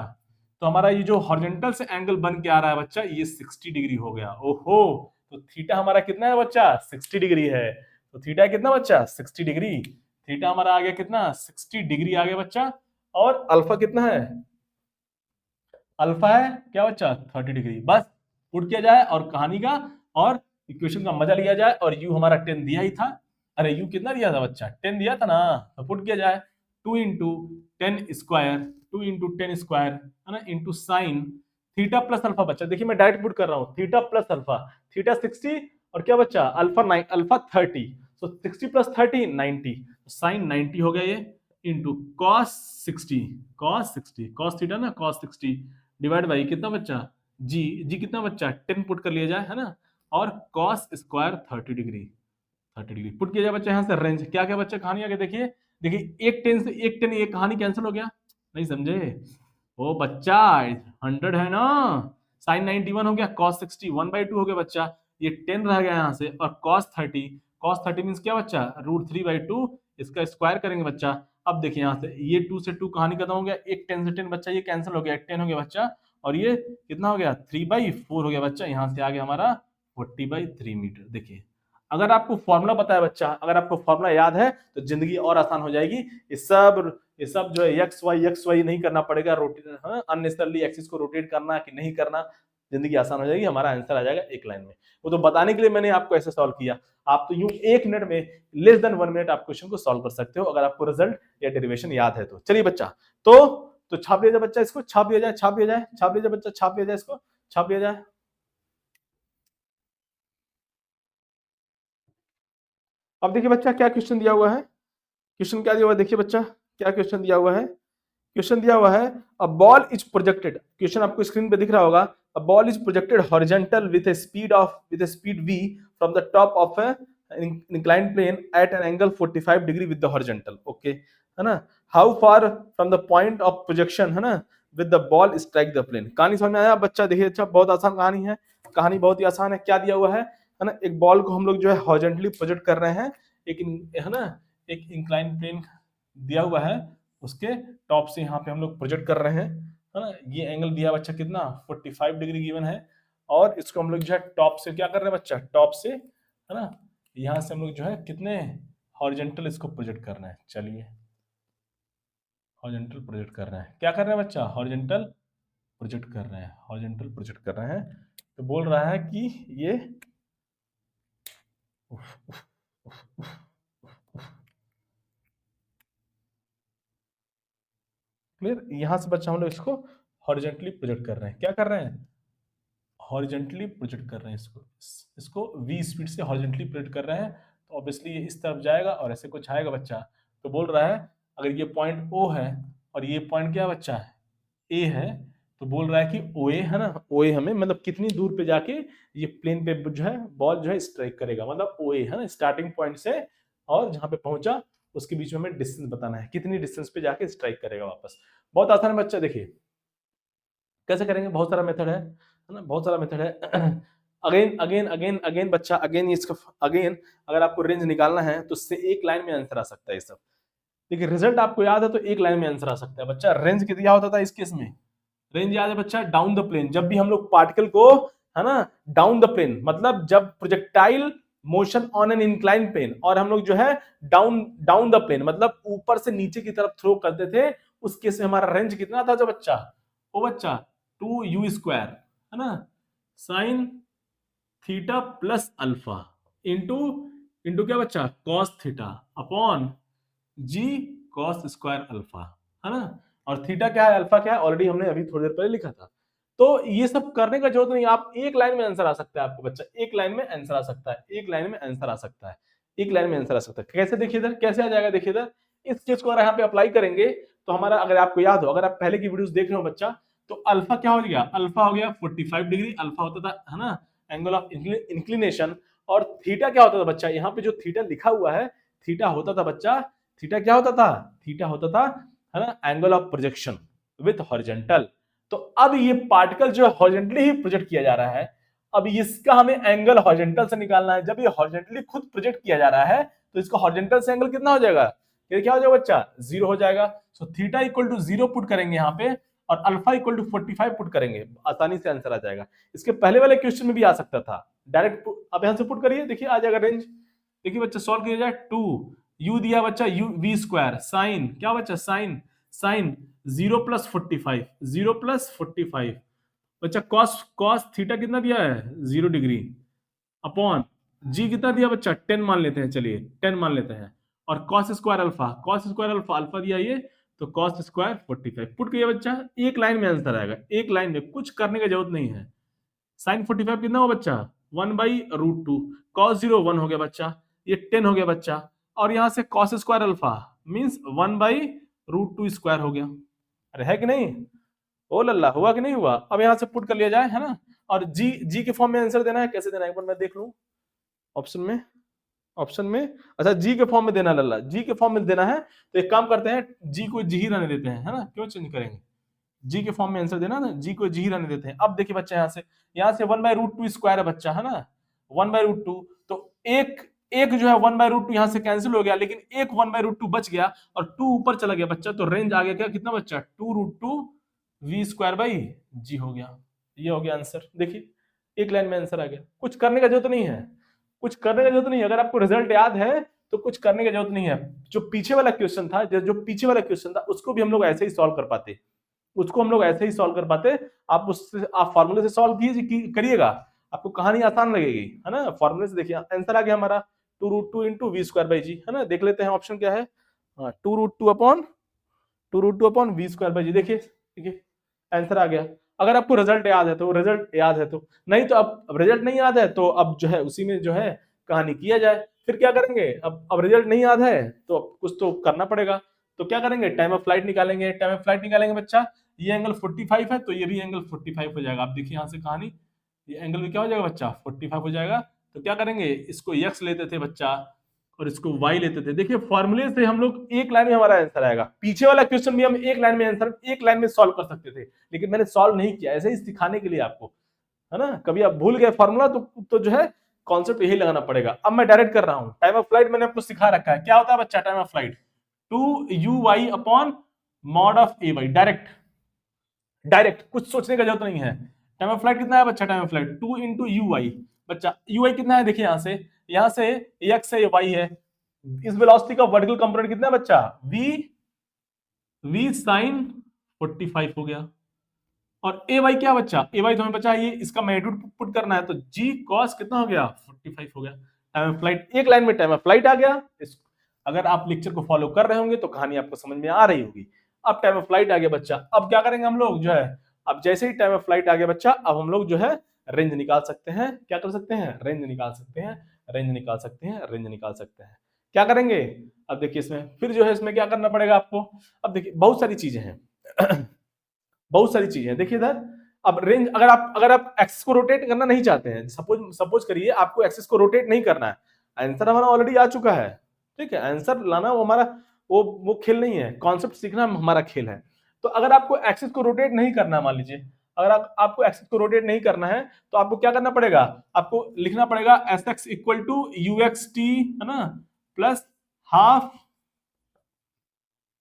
तो हमारा ये जो हॉरिजॉन्टल से एंगल बन के आ रहा है बच्चा, ये 60 डिग्री हो गया। ओहो, तो थीटा हमारा कितना है बच्चा, 60 डिग्री है। तो थीटा कितना बच्चा, 60 डिग्री। थीटा हमारा आ गया कितना, 60 डिग्री आ गया बच्चा। और अल्फा कितना है, अल्फा है क्या बच्चा, 30 डिग्री। बस पुट किया जाए और कहानी का और इक्वेशन का मजा लिया जाए। और यू हमारा 10 दिया ही था, अरे यू कितना दिया था बच्चा, 10 दिया था ना, तो पुट किया जाए 2 इंटू 10 स्क्वायर, 2 इंटू 10 स्क्वायर, है ना, into sine theta plus alpha. बच्चा देखिए मैं डायरेक्ट पुट कर रहा हूँ, थीटा प्लस अल्फा, थीटा 60 और क्या बच्चा अल्फा 30, तो 60 प्लस 30 90, साइन 90 हो गया ये, इंटू कॉस 60, कॉस थीटा ना, कॉस 60 डिवाइड बाई कितना बच्चा, जी कितना बच्चा 10 पुट कर लिया जाए, है ना, और कॉस स्क्वायर 30 डिग्री पुट किया जाए बच्चा। यहाँ से रेंज क्या क्या बच्चा, कहानी आगे देखिए, एक 10 से एक 10, ये कहानी कैंसिल हो गया, नहीं समझे ओ बच्चा, 100 है ना, साइन 91 हो गया, कॉस 60 1/2 हो गया बच्चा, ये 10 रह गया यहाँ से, और कॉस 30 मीन्स क्या बच्चा, √3/2, इसका स्क्वायर करेंगे बच्चा। अब देखिए यहाँ से ये 2 से 2 कहानी खत्म हो गया, एक 10 से 10 बच्चा, ये कैंसिल हो गया, 10 हो गया बच्चा, और ये कितना हो गया 3/4 हो गया बच्चा। यहाँ से आ गया हमारा 40/3 मीटर। देखिए अगर आपको फॉर्मूला पता है बच्चा, अगर आपको फॉर्मूला याद है तो जिंदगी और आसान हो जाएगी। ये सब जो है एक्स वाई नहीं करना पड़ेगा, रोटेट अननेसेसरली एक्सिस को रोटेट करना कि नहीं करना, जिंदगी आसान हो जाएगी, हमारा आंसर आ जाएगा एक लाइन में। वो तो बताने के लिए मैंने आपको ऐसे सॉल्व किया, आप तो यूं 1 मिनट में, लेस देन 1 मिनट आप क्वेश्चन को सॉल्व कर सकते हो अगर आपको रिजल्ट या डेरिवेशन याद है तो। चलिए बच्चा, तो छाप लिया जाए बच्चा, इसको छाप लिया जाए बच्चा, छाप लिया जाए, इसको छाप लिया जाए। अब देखिए बच्चा क्या क्वेश्चन दिया हुआ है, क्वेश्चन क्या दिया हुआ है, देखिए बच्चा क्या क्वेश्चन दिया हुआ है। क्वेश्चन दिया हुआ है a ball is projected, question आपको स्क्रीन पे दिख रहा होगा, अ ball is projected horizontal with a speed v from the top of a inclined plane at an angle 45 degree with the horizontal, okay है ना, how far from the point of projection, है ना, with the ball strike the plane. कहानी समझ में आया बच्चा, देखिए अच्छा बहुत आसान कहानी है, कहानी बहुत ही आसान है। क्या दिया हुआ है ना, एक बॉल को हम लोग जो है हॉरिजॉन्टली प्रोजेक्ट कर रहे हैं, एक है ना, एक इंक्लाइन प्लेन दिया हुआ है, उसके टॉप से यहाँ पे हम लोग प्रोजेक्ट कर रहे हैं, है ना, ये एंगल दिया बच्चा कितना 45 डिग्री गिवन है, और इसको हम लोग जो है टॉप से क्या कर रहे हैं बच्चा, टॉप से, है ना, यहाँ से हम लोग जो है कितने हॉरिजॉन्टल इसको प्रोजेक्ट कर रहे हैं। चलिए हॉरिजॉन्टल प्रोजेक्ट कर रहे हैं, क्या कर रहे हैं बच्चा, हॉरिजॉन्टल प्रोजेक्ट कर रहे हैं, हॉरिजॉन्टल प्रोजेक्ट कर रहे हैं। तो बोल रहा है कि ये क्लियर, यहां से बच्चा हम लोग इसको हॉरिजॉन्टली प्रोजेक्ट कर रहे हैं, क्या कर रहे हैं, हॉरिजॉन्टली प्रोजेक्ट कर रहे हैं इसको v स्पीड से हॉरिजॉन्टली प्रोजेक्ट कर रहे हैं। तो ऑब्वियसली ये इस तरफ जाएगा और ऐसे कुछ आएगा बच्चा। तो बोल रहा है अगर ये पॉइंट O है और ये पॉइंट क्या बच्चा है, A है, तो बोल रहा है कि OA है ना, OA हमें मतलब कितनी दूर पे जाके ये प्लेन पे जो है बॉल जो है स्ट्राइक करेगा, मतलब OA है ना स्टार्टिंग पॉइंट से और जहां पे पहुंचा उसके बीच में हमें डिस्टेंस बताना है, कितनी डिस्टेंस पे जाके स्ट्राइक करेगा वापस। बहुत आसान है बच्चा, देखिए कैसे करेंगे, बहुत सारा मेथड है ना, बहुत सारा मेथड है। अगेन अगेन अगेन अगेन बच्चा, अगेन इसका अगेन अगर आपको रेंज निकालना है तो इससे एक लाइन में आंसर आ सकता है ये सब। देखिए रिजल्ट आपको याद है तो एक लाइन में आंसर आ सकता है बच्चा। रेंज कितना होता था इस केस में, रेंज याद है बच्चा, डाउन द प्लेन। जब भी हम लोग पार्टिकल को है ना डाउन द प्लेन, मतलब जब projectile motion on an incline plane और हम लोग जो है डाउन डाउन द प्लेन मतलब ऊपर से नीचे की तरफ थ्रो करते थे, उस केस में हमारा रेंज कितना था जो बच्चा, वो बच्चा 2u स्क्वायर है ना sign theta plus alpha into into क्या बच्चा cos theta upon g cos square alpha है ना। और थीटा क्या है, अल्फा क्या है, ऑलरेडी हमने अभी थोड़ी देर पहले लिखा था। तो ये सब करने का जरूरत नहीं, आप एक लाइन में आंसर आ सकता है आपको बच्चा, एक लाइन में आंसर आ सकता है, एक लाइन में आंसर आ सकता है, एक लाइन में आंसर आ सकता है। कैसे देखिए इधर कैसे आ जाएगा, देखिए इधर इस चीज को अगर यहाँ पे अप्लाई करेंगे तो हमारा, अगर आपको याद हो, अगर आप पहले की वीडियोस देख रहे हो बच्चा, तो अल्फा क्या हो गया, अल्फा हो गया 45 डिग्री, अल्फा होता था है ना एंगल ऑफ इंक्लिनेशन। और थीटा क्या होता था बच्चा, यहाँ पे जो थीटा लिखा हुआ है, थीटा होता था बच्चा, थीटा क्या होता था, थीटा होता था है ना angle of projection with horizontal. तो अब ये पार्टिकल जो हॉरिजॉन्टली ही प्रोजेक्ट किया जा रहा है, अब इसका हमें एंगल हॉरिजॉन्टल से निकालना है। जब ये हॉरिजॉन्टली खुद प्रोजेक्ट किया जा रहा है तो इसका हॉरिजॉन्टल से एंगल कितना हो जाएगा, ये क्या हो जाएगा बच्चा, 0 हो जाएगा। So theta equal to 0 put करेंगे यहाँ पे और अल्फा इक्वल टू 45 पुट करेंगे, आसानी से आंसर आ जाएगा। इसके पहले वाले क्वेश्चन में भी आ सकता था डायरेक्ट, अब यहां से पुट करिए, देखिए आ जाएगा रेंज। देखिए बच्चा सॉल्व किया जाए, 2 u दिया बच्चा u v स्क्वायर साइन क्या बच्चा साइन साइन 0 प्लस 45 0 प्लस 45 बच्चा कॉस कॉस थीटा कितना दिया है 0 डिग्री अपॉन जी कितना दिया बच्चा 10 मान लेते हैं, चलिए 10 मान लेते हैं। और कॉस स्क्वायर अल्फा अल्फा दिया ये, तो कॉस स्क्वायर 45 पुट किया बच्चा, एक लाइन में आंसर आएगा, एक लाइन में, कुछ करने की जरूरत नहीं है। साइन 45 कितना हो बच्चा 1/√2, कॉस 0 1 हो गया बच्चा, ये 10 हो गया बच्चा, और यहां से cos square alpha means 1/√2 square हो गया। अरे है कि नहीं, ओ लल्ला हुआ कि नहीं हुआ। अब यहां से पुट कर लिया जाए है ना, और जी जी के फॉर्म में आंसर देना है, कैसे देना है एक बार मैं देख लूं ऑप्शन में, ऑप्शन में अच्छा जी के फॉर्म में देना, लल्ला जी के फॉर्म में देना है। तो एक काम करते हैं, जी को जी ही रहने देते हैं है ना, क्यों चेंज करेंगे, जी के फॉर्म में आंसर देना ना, जी को जी ही रहने देते हैं। अब देखिए बच्चा यहाँ से 1/√2 स्क्वायर है बच्चा है ना 1/√2, तो एक एक जो है 1/√2 यहाँ से कैंसिल हो गया, लेकिन एक 1/√2 बच गया और 2 ऊपर चला गया बच्चा, तो रेंज आ गया क्या, कितना बच्चा 2√2 v स्क्वायर बाई जी हो गया। ये हो गया आंसर, देखिए एक लाइन में आंसर आ गया, कुछ करने का जरूरत नहीं है, कुछ करने का जरूरत नहीं है। अगर आपको रिजल्ट याद है तो कुछ करने की जरूरत नहीं है। जो पीछे वाला क्वेश्चन था, जो पीछे वाला क्वेश्चन था उसको भी हम लोग ऐसे ही सॉल्व कर पाते, उसको हम लोग ऐसे ही सॉल्व कर पाते। आप उससे आप फॉर्मूले से सॉल्व करिएगा, आपको कहानी आसान लगेगी है ना। फॉर्मूले से देखिए आंसर आ गया हमारा 2√2 इंटू वी स्क्वायर बाई जी है ना। देख लेते हैं ऑप्शन क्या है, 2√2 अपॉन वी स्क्वायर बाई जी। देखिए आंसर आ गया। अगर आपको रिजल्ट याद है तो, रिजल्ट याद है तो, नहीं तो अब रिजल्ट नहीं याद है तो अब जो है उसी में जो है कहानी किया जाए। फिर क्या करेंगे, अब रिजल्ट नहीं याद है तो कुछ तो करना पड़ेगा। तो क्या करेंगे, टाइम ऑफ फ्लाइट निकालेंगे, टाइम ऑफ फ्लाइट निकालेंगे बच्चा। ये एंगल 45 है तो ये भी एंगल 45 हो जाएगा। आप देखिए यहाँ से कहानी, ये एंगल भी क्या हो जाएगा बच्चा 45 हो जाएगा। तो क्या करेंगे, इसको x लेते थे बच्चा और इसको y लेते थे। देखिए फॉर्मूले से हम लोग एक लाइन में हमारा आंसर आएगा। पीछे वाला क्वेश्चन भी हम एक लाइन में आंसर एक लाइन में सॉल्व कर सकते थे, लेकिन मैंने सॉल्व नहीं किया, ऐसे ही सिखाने के लिए आपको है ना। कभी आप भूल गए फॉर्मूला तो जो है कॉन्सेप्ट यही लगाना पड़ेगा। अब मैं डायरेक्ट कर रहा हूं, टाइम ऑफ फ्लाइट मैंने आपको सिखा रखा है, क्या होता है बच्चा time of flight 2uy upon mod of ay। Direct direct, कुछ सोचने का जरूरत नहीं है। टाइम ऑफ फ्लाइट कितना है बच्चा, time of flight 2 into u y. बच्चा यू वाई कितना है, देखिए यहाँ से एक्स है, वाई है। इस वेलोसिटी का वर्टिकल कंपोनेंट कितना है बच्चा v v साइन 45 हो गया। और ए वाई क्या बच्चा, ए वाई तो हमें बचा, ये इसका मैग्नीट्यूड पुट करना है, तो जी कॉस कितना हो गया 45 हो गया। टाइम ऑफ फ्लाइट, एक लाइन में टाइम ऑफ फ्लाइट आ गया। अगर आप लेक्चर को फॉलो कर रहे होंगे तो कहानी आपको समझ में आ रही होगी। अब टाइम ऑफ फ्लाइट आ गया बच्चा, अब क्या करेंगे हम लोग जो है, अब जैसे ही टाइम ऑफ फ्लाइट आ गया बच्चा, अब हम लोग जो है रेंज निकाल सकते हैं। क्या कर सकते हैं, रेंज निकाल सकते हैं, रेंज निकाल सकते हैं, रेंज निकाल सकते हैं। क्या करेंगे, अब देखिए इसमें फिर जो है इसमें क्या करना पड़ेगा आपको। अब देखिए बहुत सारी चीजें हैं बहुत सारी चीजें हैं, देखिए इधर। अब रेंज, अगर आप एक्सिस को रोटेट करना नहीं चाहते हैं, सपोज सपोज करिए आपको एक्सिस को रोटेट नहीं करना है, आंसर हमारा ऑलरेडी आ चुका है, ठीक है, आंसर लाना वो हमारा वो खेल नहीं है, कॉन्सेप्ट सीखना हमारा खेल है। तो अगर आपको एक्सिस को रोटेट नहीं करना, मान लीजिए अगर आपको एक्सिस को रोटेट नहीं करना है, तो आपको क्या करना पड़ेगा, आपको लिखना पड़ेगा s x equal to u x t, है ना, plus half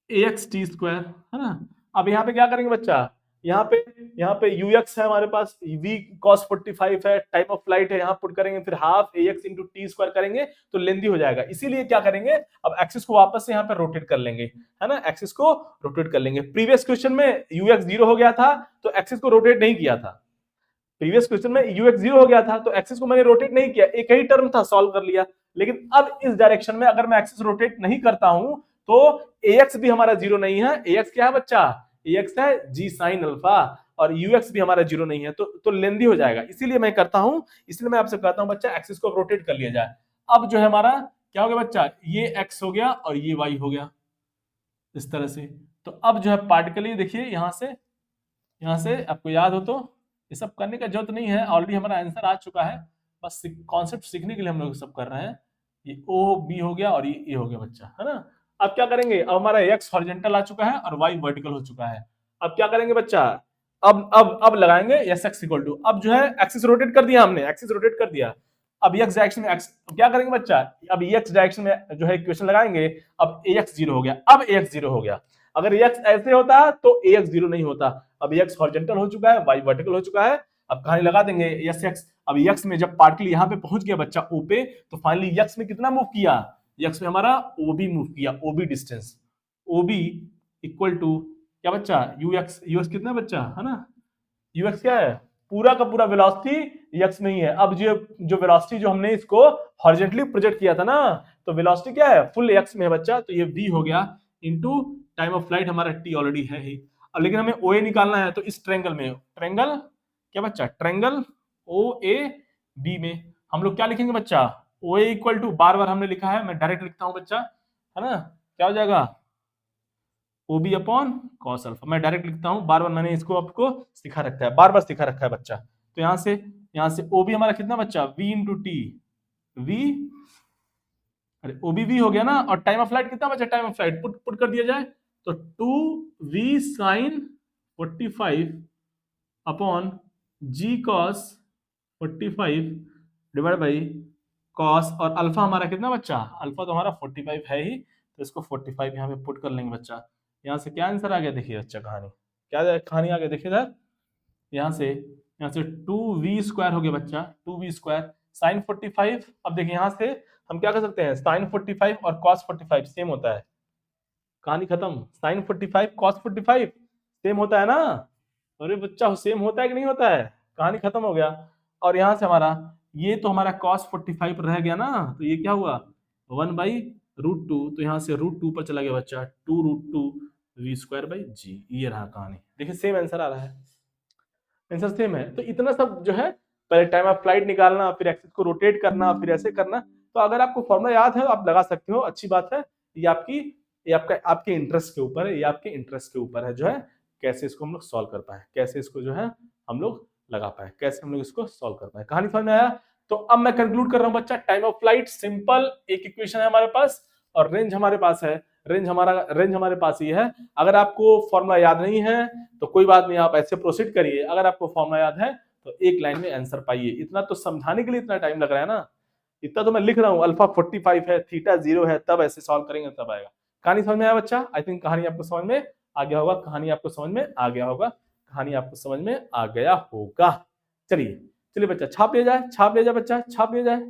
a x t square, है ना। अब यहाँ पे क्या करेंगे बच्चा, यहाँ पे यू एक्स है हमारे पास, वी कॉस 45 है, टाइम ऑफ फ्लाइट है, यहाँ पुट करेंगे, फिर half a x into t square करेंगे तो लेंदी हो जाएगा। इसीलिए क्या करेंगे, अब एक्सिस को वापस से यहाँ पे रोटेट कर लेंगे, है ना, एक्सिस को रोटेट कर लेंगे। प्रीवियस क्वेश्चन में यू एक्स 0 हो गया था तो एक्सिस को रोटेट नहीं किया था, प्रीवियस क्वेश्चन में यू एक्स 0 हो गया था तो एक्सिस को मैंने रोटेट नहीं किया, एक ही टर्म था, सॉल्व कर लिया। लेकिन अब इस डायरेक्शन में अगर मैं एक्सिस रोटेट नहीं करता हूं तो ax भी हमारा 0 नहीं है, ax क्या है बच्चा, ax है g sin अल्फा, और ux भी हमारा 0 नहीं है, तो लेंदी हो जाएगा। इसीलिए मैं करता हूं, इसलिए मैं आपसे कहता हूं बच्चा एक्सिस को रोटेट कर लिया जाए। अब जो है हमारा क्या हो गया बच्चा, ये x हो गया और ये y हो गया इस तरह से। तो अब जो है पार्टिकली देखिए यहाँ से आपको याद हो तो ये सब करने का जरूरत नहीं है, ऑलरेडी हमारा आंसर आ चुका है, बस कॉन्सेप्ट सीखने के लिए हम लोग सब कर रहे हैं। ये ओ बी हो गया और ये ए हो गया बच्चा, है ना। अब क्या करेंगे, अब हमारा एक्स हॉरिजॉन्टल आ चुका है और वाई वर्टिकल हो चुका है। अब क्या करेंगे बच्चा, अब लगाएंगे एस एक्स इक्वल टू, अब जो है एक्सिस रोटेट कर दिया हमने, एक्सिस रोटेट कर दिया। अब एक्स डायरेक्शन में एक्स क्या करेंगे बच्चा, अब एक्स डायरेक्शन में जो है इक्वेशन लगाएंगे। अब ए एक्स 0 हो गया, अब ए एक्स 0 हो गया। अगर एक्स ऐसे होता तो ए एक्स 0 नहीं होता। अब एक्स हॉरिजॉन्टल हो चुका है, वाई वर्टिकल हो चुका है। अब कहानी लगा देंगे एस एक्स। अब एक्स में जब पार्टिकल यहाँ पे पहुंच गया बच्चा ओ पे, तो फाइनली एक्स में कितना मूव किया, एक्स में हमारा ओबी मूव किया, ओबी डिस्टेंस, ओबी इक्वल टू क्या बच्चा, यूएक्स कितना बच्चा, है ना, यूएक्स क्या है, पूरा का पूरा वेलोसिटी एक्स में ही है। अब जो वेलोसिटी जो हमने इसको हॉरिजॉन्टली प्रोजेक्ट किया था ना, तो वेलोसिटी क्या है, फुल एक्स में है बच्चा, तो ये v हो गया इनटू टाइम ऑफ फ्लाइट, हमारा t ऑलरेडी है ही। अब लेकिन हमें OA निकालना है, तो इस ट्रायंगल में, ट्रायंगल क्या बच्चा, ट्रायंगल OAB में हम लोग क्या लिखेंगे बच्चा, OA इक्वल टू, बार बार हमने लिखा है, मैं डायरेक्ट लिखता हूं बच्चा, है ना, क्या हो जाएगा, OB अपॉन कॉस अल्फा। मैं डायरेक्ट लिखता हूं, बार बार मैंने इसको आपको सिखा रखा है, बार बार सिखा रखा है बच्चा। तो यहाँ से OB हमारा कितना बच्चा, V इंटू टी, V, अरे OBV हो गया ना, और टाइम ऑफ फ्लाइट कितना बचा, टाइम ऑफ फ्लाइट पुट कर दिया जाए तो 2v sin 45 upon g cos 45 divide by cos, और अल्फा हमारा कितना बच्चा, अल्फा तो हमारा 45 है ही, तो इसको 45 यहाँ पे पुट कर लेंगे बच्चा। यहाँ से क्या आंसर आ गया, देखिए बच्चा कहानी क्या कहानी आ गया, देखिए इधर, यहाँ से 2v स्क्वायर हो गया बच्चा, 2v स्क्वायर साइन 45। अब देखिए यहाँ से हम क्या कर सकते हैं, साइन 45 और कॉस 45 सेम होता है, कहानी खत्म। साइन 45 कॉस 45 सेम होता है ना, अरे बच्चा सेम होता है कि नहीं होता है, कहानी खत्म हो गया। और यहाँ से हमारा ये तो हमारा cos 45 रह गया ना, तो ये क्या हुआ 1/√2, तो यहाँ से √2 पर चला गया बच्चा, 2√2 v स्क्वायर बाई जी, ये रहा कहानी। देखिए सेम आंसर आ रहा है, आंसर सेम है। तो इतना सब जो है, पहले टाइम ऑफ फ्लाइट निकालना, फिर एक्सिस को रोटेट करना, फिर ऐसे करना। तो अगर आपको फॉर्मूला याद है तो आप लगा सकते हो, अच्छी बात है। ये आपके इंटरेस्ट के ऊपर है, ये आपके इंटरेस्ट के ऊपर है जो है, कैसे इसको हम लोग सॉल्व कर पाए, कैसे इसको जो है हम लोग लगा पाए, कैसे हम लोग इसको सॉल्व कर पाए। कहानी समझ में आया। तो अब मैं कंक्लूड कर रहा हूं बच्चा, टाइम ऑफ फ्लाइट सिंपल एक इक्वेशन है हमारे पास, और रेंज हमारे पास है, रेंज हमारे पास ही है। अगर आपको फॉर्मूला याद नहीं है तो कोई बात नहीं, आप ऐसे प्रोसीड करिए। अगर आपको फॉर्मूला याद है तो एक लाइन में आंसर पाइए। इतना तो समझाने के लिए इतना टाइम लग रहा है ना, इतना तो मैं लिख रहा हूँ, अल्फा 45 है, थीटा 0 है, तब ऐसे सॉल्व करेंगे तब आएगा। कहानी समझ में आया बच्चा, आई थिंक कहानी आपको समझ में आ गया होगा, कहानी आपको समझ में आ गया होगा, कहानी आपको समझ में आ गया होगा। चलिए बच्चा छाप लिया जाए बच्चा, छाप लिया जाए।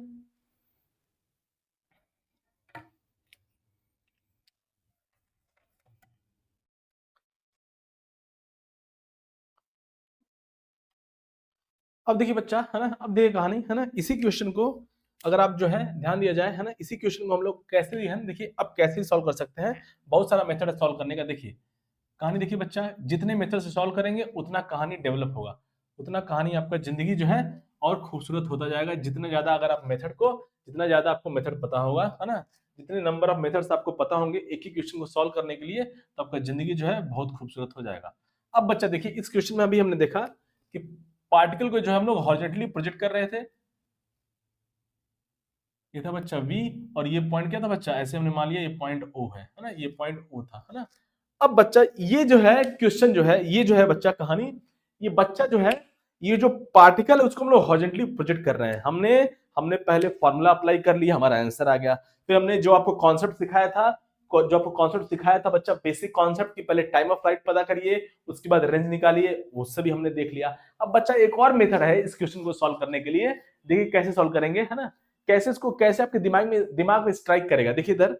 अब देखिए बच्चा, है ना, अब देखिए कहानी, है ना, इसी क्वेश्चन को अगर आप जो है ध्यान दिया जाए, है ना, इसी क्वेश्चन को हम लोग कैसे भी, है ना, देखिए अब कैसे सॉल्व कर सकते हैं। बहुत सारा मेथड है सॉल्व करने का। देखिए कहानी, देखिए बच्चा, जितने मेथड से सॉल्व करेंगे उतना कहानी डेवलप होगा, उतना कहानी आपका जिंदगी जो है और खूबसूरत होता जाएगा। जितना ज्यादा अगर आप मेथड को, जितना ज्यादा आपको मेथड पता होगा, है ना, जितने नंबर ऑफ मेथड्स आपको पता होंगे एक ही क्वेश्चन को सॉल्व करने के लिए, तो आपका जिंदगी जो है बहुत खूबसूरत हो जाएगा। अब बच्चा देखिए, इस क्वेश्चन में अभी हमने देखा कि पार्टिकल को जो हम लोग हॉरिजॉन्टली प्रोजेक्ट कर रहे थे, ये था बच्चा V, और ये पॉइंट क्या था बच्चा, ऐसे हमने मान लिया ये पॉइंट O है ना, ये पॉइंट O था, है ना। अब बच्चा ये जो है क्वेश्चन जो है, ये जो है बच्चा कहानी, ये बच्चा जो है, ये जो पार्टिकल है उसको हम लोग हॉरिजॉन्टली प्रोजेक्ट कर रहे हैं। हमने हमने पहले फॉर्मूला अप्लाई कर लिया, हमारा आंसर आ गया। फिर हमने जो आपको कॉन्सेप्ट सिखाया था, जो आपको कॉन्सेप्ट सिखाया था बच्चा, बेसिक कॉन्सेप्ट की, पहले टाइम ऑफ फ्लाइट पता करिए, उसके बाद रेंज निकालिए, उससे भी हमने देख लिया। अब बच्चा एक और मेथड है इस क्वेश्चन को सॉल्व करने के लिए, देखिए कैसे सॉल्व करेंगे, है ना, कैसे इसको, कैसे आपके दिमाग में स्ट्राइक करेगा। देखिए इधर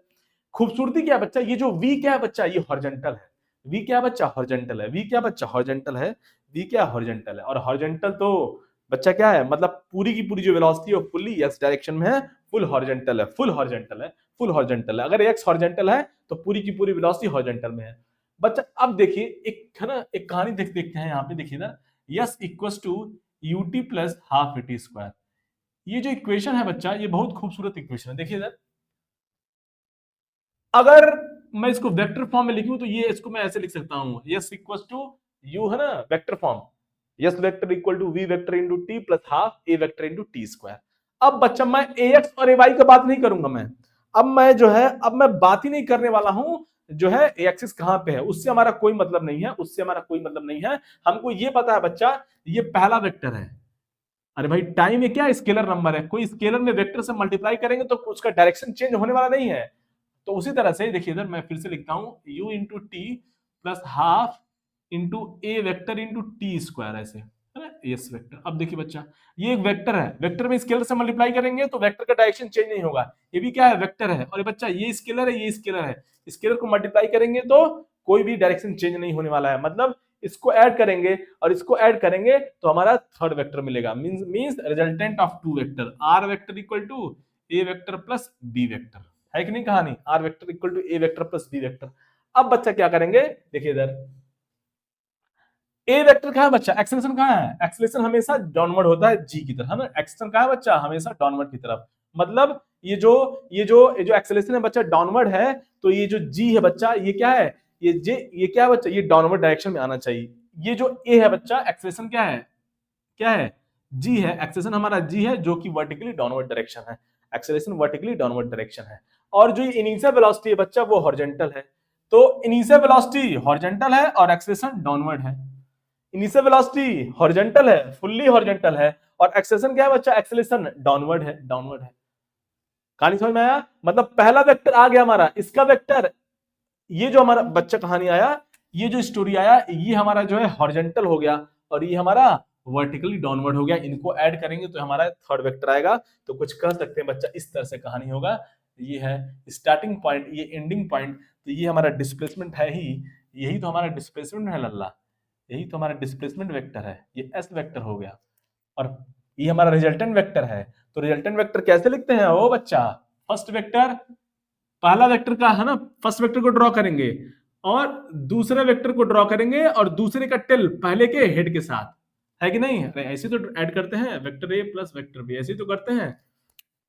खूबसूरती क्या है बच्चा, ये जो V क्या है बच्चा, ये हॉरिजॉन्टल है। V क्या बच्चा, हॉरिजॉन्टल है। V क्या बच्चा, हॉरिजॉन्टल है। V क्या, हॉरिजॉन्टल है। और हॉरिजॉन्टल तो बच्चा क्या है, मतलब पूरी की पूरी जो वेलोसिटी है फुल्ली x डायरेक्शन में है, फुल हॉरिजॉन्टल है, फुल हॉरिजॉन्टल है, फुल हॉरिजॉन्टल है। अगर x हॉरिजॉन्टल है तो पूरी की पूरी वेलोसिटी हॉरिजॉन्टल में है बच्चा। अब देखिए एक, है ना, एक कहानी देखते हैं यहाँ पे, देखिए ना, s equals to ut plus half at square. ये जो इक्वेशन है बच्चा, ये बहुत खूबसूरत इक्वेशन है। देखिए इधर, अगर मैं इसको वेक्टर फॉर्म में लिखूं तो ये, इसको मैं ऐसे लिख सकता हूं, s इक्वल्स टू u, है ना, vector form, s vector equal to v vector into t plus half a vector into t square. अब बच्चा मैं ax और ay की बात नहीं करूंगा मैं, अब मैं जो है, अब मैं बात ही नहीं करने वाला हूं जो है एक्सिस कहां पे है, उससे हमारा कोई मतलब नहीं है, उससे हमारा कोई मतलब नहीं है। हमको ये पता है बच्चा, ये पहला वेक्टर है। अरे भाई टाइम है क्या, स्केलर नंबर है, कोई स्केलर में वेक्टर से मल्टीप्लाई करेंगे तो उसका डायरेक्शन चेंज होने वाला नहीं है। तो उसी तरह से देखिए इधर मैं फिर से लिखता हूं, u into t plus half into a vector into t square, ऐसे, है ना, एस वेक्टर। अब देखिए बच्चा, ये एक वेक्टर है, वेक्टर में स्केलर से मल्टीप्लाई करेंगे तो वेक्टर का डायरेक्शन चेंज नहीं होगा। ये भी क्या है, वेक्टर है। और ये बच्चा, ये स्केलर है, ये स्केलर है, स्केलर को मल्टीप्लाई करेंगे तो कोई भी डायरेक्शन चेंज नहीं होने वाला है। मतलब इसको ऐड करेंगे और इसको ऐड करेंगे तो हमारा थर्ड वेक्टर मिलेगा। Means resultant of two vector, r vector equal to a vector plus b vector, है कि नहीं कहानी, r vector equal to a vector plus b vector. अब बच्चा क्या करेंगे, देखिए इधर ए वेक्टर कहां है बच्चा, एक्सेलरेशन कहां है, एक्सेलरेशन हमेशा डाउनवर्ड होता है जी की तरफ, है ना, एक्सेलरेशन कहां है बच्चा, हमेशा डाउनवर्ड की तरफ। मतलब ये जो एक्सेलरेशन है बच्चा डाउनवर्ड है, तो ये जो जी है बच्चा, ये क्या है, ये क्या है बच्चा, ये डाउनवर्ड डायरेक्शन में आना चाहिए। ये जो ए है बच्चा, एक्सेलरेशन क्या है, क्या है, जी है, एक्सेलरेशन हमारा जी है, जो कि वर्टिकली डाउनवर्ड डायरेक्शन है, एक्सेलरेशन वर्टिकली डाउनवर्ड डायरेक्शन है। और जो इनिशियल वेलोसिटी है बच्चा, वो हॉरिजॉन्टल है। तो इनिशियल वेलोसिटी हॉरिजॉन्टल है और एक्सेलरेशन डाउनवर्ड है। इनिशियल वेलोसिटी हॉरिजॉन्टल है, फुल्ली हॉरिजॉन्टल है, और एक्सेलरेशन क्या है बच्चा, एक्सेलरेशन डाउनवर्ड है, डाउनवर्ड है। कहानी समझ में आया, मतलब पहला वेक्टर आ गया हमारा, इसका वेक्टर, ये जो हमारा बच्चा कहानी आया, ये जो स्टोरी आया, ये हमारा जो है हॉरिजॉन्टल हो गया और ये हमारा वर्टिकली डाउनवर्ड हो गया। इनको ऐड करेंगे तो हमारा थर्ड वेक्टर आएगा। तो कुछ कह सकते हैं बच्चा, इस तरह से कहानी होगा। ये है स्टार्टिंग पॉइंट, ये एंडिंग पॉइंट, तो ये हमारा डिस्प्लेसमेंट है ही, यही तो हमारा डिस्प्लेसमेंट है लल्ला, यही तो हमारा डिस्प्लेसमेंट वेक्टर है, ये एस वेक्टर हो गया। और ये हमारा रिजल्टेंट वेक्टर है। तो रिजल्टेंट वेक्टर कैसे लिखते हैं ओ बच्चा, फर्स्ट वेक्टर, पहला वेक्टर का, है ना, फर्स्ट वेक्टर को ड्रॉ करेंगे और दूसरे वेक्टर को ड्रॉ करेंगे और दूसरे का टेल पहले के हेड के साथ, है कि नहीं, ऐसे तो ऐड करते हैं, vector a plus vector b, ऐसे तो करते हैं,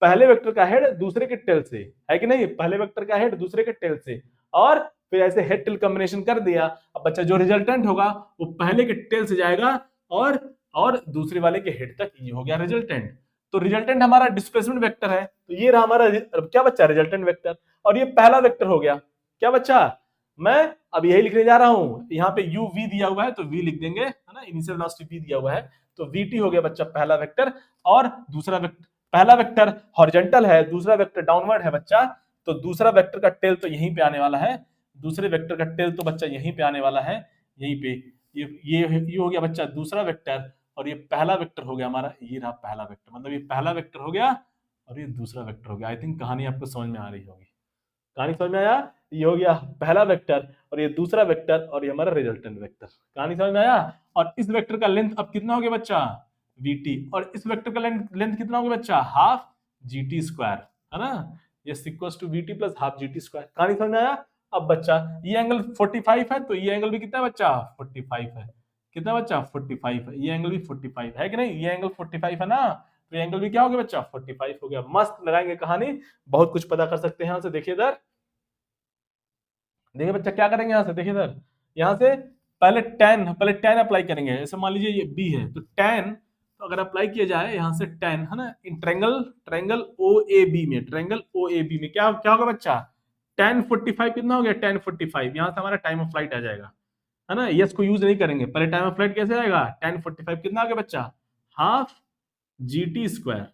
पहले वेक्टर का हेड दूसरे के टेल से, है कि नहीं, पहले वेक्टर का हेड दूसरे के टेल से, और फिर ऐसे हेड टेल कॉम्बिनेशन कर दिया। अब बच्चा जो रिजल्टेंट होगा वो पहले के टेल से जाएगा और दूसरे वाले के हेड तक, ये हो गया रिजल्टेंट। तो रिजल्टेंट हमारा डिस्प्लेसमेंट वेक्टर है, तो ये रहा हमारा क्या बच्चा, रिजल्टेंट वेक्टर। और ये पहला वेक्टर हो गया, क्या बच्चा, मैं अब यही लिखने जा रहा हूं, यहाँ पे u v दिया हुआ है तो v लिख देंगे, है ना, इनिशियल वेलोसिटी v दिया हुआ है, तो vt हो गया बच्चा पहला वेक्टर। और दूसरा वेक्टर, पहला वेक्टर हॉरिजॉन्टल है, दूसरा वेक्टर डाउनवर्ड है बच्चा, तो दूसरा वेक्टर का टेल तो यहीं पे आने वाला है, दूसरे वेक्टर का टेल तो बच्चा यहीं पे आने वाला है, यहीं पे, ये हो गया बच्चा दूसरा वेक्टर, और ये पहला वेक्टर हो गया हमारा, ये रहा पहला वेक्टर, मतलब ये पहला वेक्टर हो गया और ये दूसरा वेक्टर हो गया। आई थिंक कहानी आपको समझ में आ रही होगी, कहानी समझ में आया, ये हो गया पहला वेक्टर और ये दूसरा वेक्टर और ये हमारा रिजल्टेंट वेक्टर, कहानी समझ में आया। और इस वेक्टर का लेंथ अब कितना हो गया बच्चा, वीटी, और इस वेक्टर का लेंथ कितना होगा बच्चा, हाफ जीटी स्क्वायर, है ना, s equals to vt plus half gt square. कहानी समझ में आया? अब बच्चा ये एंगल 45 है, तो ये एंगल भी कितना है बच्चा, 45 है। कितना बच्चा, 45 है। ये एंगल भी 45 है कि नहीं, ये एंगल 45 है ना, तो ये एंगल भी क्या हो गया बच्चा, 45 हो गया। मस्त लगाएंगे कहानी, बहुत कुछ पता कर सकते हैं यहाँ से। देखिए इधर, देखिए बच्चा क्या करेंगे यहाँ से, देखिए इधर, यहाँ से पहले tan अप्लाई करेंगे। जैसे मान लीजिए ये b है, तो tan, तो अगर अप्लाई किया जाए यहाँ से tan, है ना, इन ट्रायंगल OAB में, ट्रायंगल OAB में क्या क्या होगा बच्चा, tan 45 कितना हो गया, tan 45, यहाँ से हमारा टाइम ऑफ फ्लाइट आ जाएगा, है ना। यस को यूज नहीं करेंगे, पहले टाइम ऑफ फ्लाइट कैसे आएगा, tan 45 कितना आ गया बच्चा, हाफ जीटी स्क्वायर।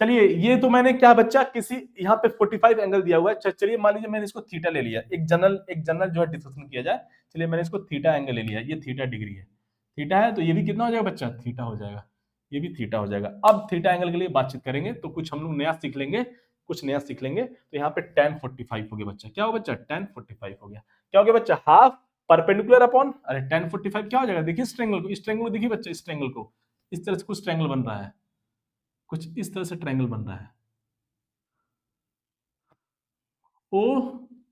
चलिए ये तो मैंने क्या बच्चा, किसी यहाँ पे 45 एंगल दिया हुआ है, चलिए मान लीजिए मैंने इसको थीटा ले लिया, एक जनरल जो है डिस्कशन किया जाए। चलिए मैंने इसको थीटा एंगल ले लिया, ये थीटा डिग्री है, थीटा है, तो ये भी कितना हो जाएगा बच्चा, थीटा हो जाएगा, ये भी थीटा हो जाएगा। अब थीटा एंगल के लिए बातचीत करेंगे तो कुछ हम लोग नया सीख लेंगे, कुछ नया सीख लेंगे। तो यहाँ पे tan 45 हो गया बच्चा, क्या हो बच्चा, tan 45 हो गया, क्या हो गया बच्चा, हाफ परपेंडिकुलर अपॉन, अरे tan 45 क्या हो जाएगा, देखिए इस ट्रायंगल को, इस ट्रायंगल को देखिए बच्चा, इस ट्रायंगल को, इस तरह से कुछ ट्रायंगल बन रहा है, कुछ इस तरह से ट्रायंगल बन रहा है, ओ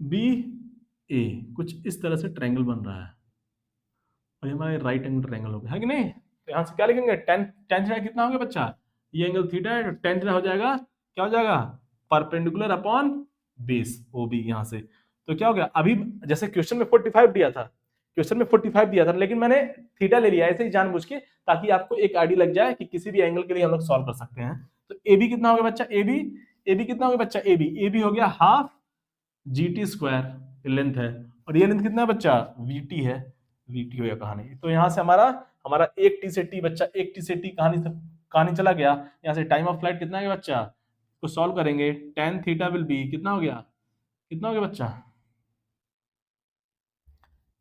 बी ए, कुछ इस तरह से ट्रायंगल बन रहा है, और ये हमारा राइट एंगल ट्रायंगल हो गया, है कि नहीं। तो यहाँ से क्या लिखेंगे, टेन टेन थीटा कितना हो गया बच्चा, ये एंगल थीटा है, टेन थीटा हो जाएगा, क्या हो जाएगा, perpendicular upon base O B, यहाँ से। तो क्या हो गया, अभी जैसे क्वेश्चन में 45 दिया था, क्वेश्चन में 45 दिया था, लेकिन मैंने थीटा ले लिया ऐसे ही जानबूझ के, ताकि आपको एक आइडिया लग जाए कि किसी भी एंगल के लिए हम लोग सॉल्व कर सकते हैं। तो ए बी कितना हो गया बच्चा, ए बी कितना हो गया बच्चा, ए बी हो गया हाफ जीटी स्क्वायर लेंथ है, और ये लेंथ कितना है बच्चा, वीटी है, वीटी हो गया कहानी। तो यहाँ से हमारा हमारा एक टी से टी बच्चा, एक टी से टी कहानी चला गया। यहाँ से टाइम ऑफ फ्लाइट कितना है बच्चा, तो सॉल्व करेंगे, tan थीटा विल बी कितना हो गया, कितना हो गया बच्चा,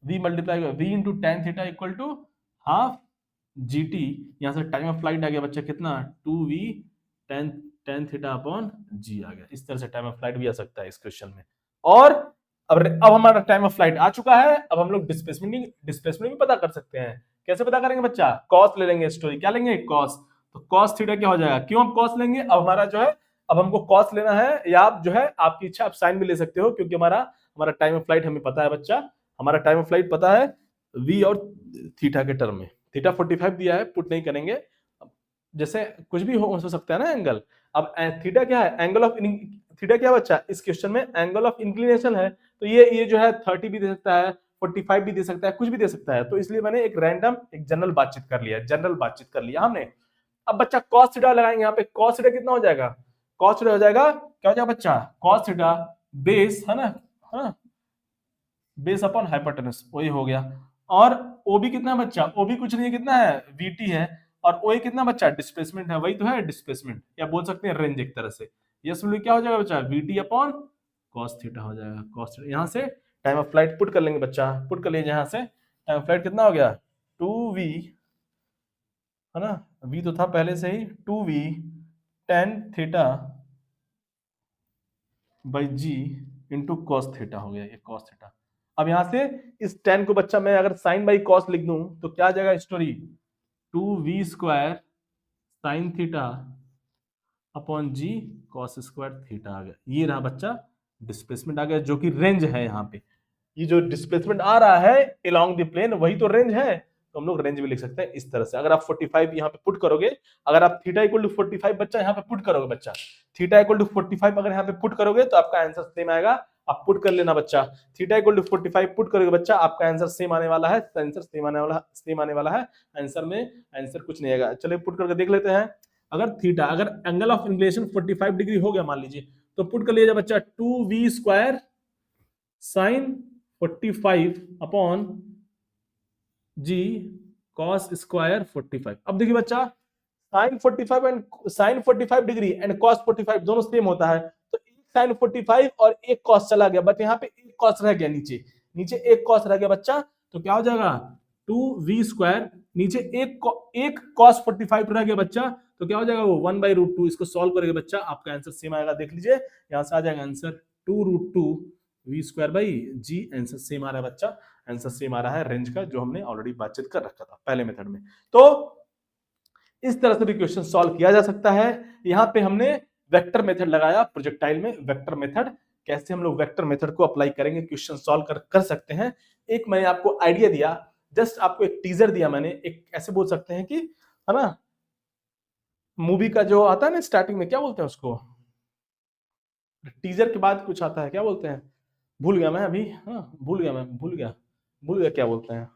v multiply v into tan theta equal to half gt, यहाँ से टाइम ऑफ फ्लाइट आ गया बच्चा कितना, 2v tan theta upon g आ गया। इस तरह से टाइम ऑफ फ्लाइट भी आ सकता है इस क्वेश्चन में। और अब हमारा टाइम ऑफ फ्लाइट आ चुका है, अब हम लोग डिस्प्लेसमेंट भी पता कर सकते हैं। कैसे पता करेंगे बच्चा, कॉस ले लेंगे, स्टोरी क्या लेंगे, कॉस। तो कॉस थीटा क्या हो जाएगा, क्यों हम कॉस लेंगे, अब हमारा जो है, अब हमको कॉस लेना है, या आप जो है आपकी इच्छा, आप साइन भी ले सकते हो, क्योंकि हमारा हमारा टाइम ऑफ फ्लाइट हमें पता है बच्चा, हमारा टाइम ऑफ फ्लाइट पता है v और थीटा के टर्म में। थीटा 45 दिया है, पुट नहीं करेंगे, जैसे कुछ भी हो सकता है ना एंगल। अब थीटा क्या है, एंगल ऑफ थीटा क्या बच्चा, इस क्वेश्चन में एंगल ऑफ इंक्लिनेशन है, तो ये जो है 30 भी दे सकता है, 45 भी दे सकता है, कुछ भी दे सकता है। तो इसलिए मैंने एक रैंडम एक जनरल बातचीत कर लिया, हमने। अब बच्चा cos थीटा लगाएंगे, यहाँ पे cos थीटा कितना हो जाएगा, cos थीटा हो जाएगा, क्या हो जाएगा बच्चा, cos थीटा बेस, है ना, हाँ, बेस अपॉन हाइपोटेनस, वही हो गया। और ओबी कितना है बच्चा, ओबी कुछ नहीं है, कितना है, वीटी है, और ओए कितना बच्चा, डिस्प्लेसमेंट है, वही तो है डिस्प्लेसमेंट, या बोल सकते हैं रेंज एक तरह से। यस क्या हो जाएगा बच्चा, वीटी अपॉन कॉस थीटा हो जाएगा, कॉस थीटा। यहाँ से टाइम ऑफ फ्लाइट पुट कर लेंगे बच्चा, पुट कर लीजिए, यहाँ से टाइम ऑफ फ्लाइट कितना हो गया, 2v, है ना, v तो था पहले से ही, 2v tan theta by g into cos theta हो गया, ये कॉस थीटा। अब यहां से इस tan को बच्चा मैं अगर साइन बाई कॉस लिख दूं तो क्या आ जाएगा story, 2v square sine theta upon g cos square theta आ गया। ये रहा बच्चा डिस्प्लेसमेंट आ गया, जो कि रेंज है। यहाँ पे ये जो डिस्प्लेसमेंट आ रहा है अलोंग द प्लेन, वही तो रेंज है, तो हम लोग रेंज भी लिख सकते हैं इस तरह से। अगर आप 45 यहाँ पे पुट करोगे, अगर आप थीटा इक्वल टू 45 बच्चा यहाँ पे पुट करोगे, बच्चा थीटा इक्वल टू 45 अगर यहाँ पे पुट करोगे तो आपका आंसर सेम आएगा। आप पुट कर लेना बच्चा, थीटा इक्वल टू 45 पुट करोगे बच्चा, आपका आंसर सेम आने वाला है, आंसर सेम आने वाला है। आंसर में आंसर कुछ नहीं आएगा। चलिए पुट करके देख लेते हैं। अगर थीटा, अगर एंगल ऑफ इंक्लिनेशन 45 डिग्री हो गया मान लीजिए, तो पुट कर लीजिए बच्चा 2v square sine 45 upon g cos square 45। अब देखिए बच्चा sine 45 and sine 45 degree and cos 45 दोनों सेम होता है, तो एक साइन 45 और एक कॉस चला गया, बट यहाँ पे एक कॉस रह गया, नीचे नीचे एक कॉस रह गया बच्चा, तो क्या हो जाएगा 2v स्क्वायर, नीचे एक कॉस 45 रह गया बच्चा, तो क्या हो जाएगा वो 1/√2। इसको सॉल्व करेंगे बच्चा, आपका आंसर सेम आएगा, देख लीजिए यहाँ से आ जाएगा answer 2√2 v square by g. Answer same आ रहा है बच्चा, आंसर सेम आ रहा है रेंज का, जो हमने ऑलरेडी बातचीत कर रखा था पहले मेथड में। तो इस तरह से भी क्वेश्चन सॉल्व किया जा सकता है। यहाँ पे हमने वेक्टर मेथड लगाया प्रोजेक्टाइल में, वेक्टर मेथड कैसे हम लोग वेक्टर मेथड को अप्लाई करेंगे, क्वेश्चन सॉल्व कर सकते हैं। एक मैंने आपको आइडिया दिया, जस्ट आपको एक टीजर दिया मैंने, एक ऐसे बोल सकते हैं कि, है ना, मूवी का जो आता है ना स्टार्टिंग में, क्या बोलते हैं उसको, टीजर के बाद कुछ आता है, क्या बोलते हैं, भूल गया मैं अभी, हाँ भूल गया क्या बोलते हैं,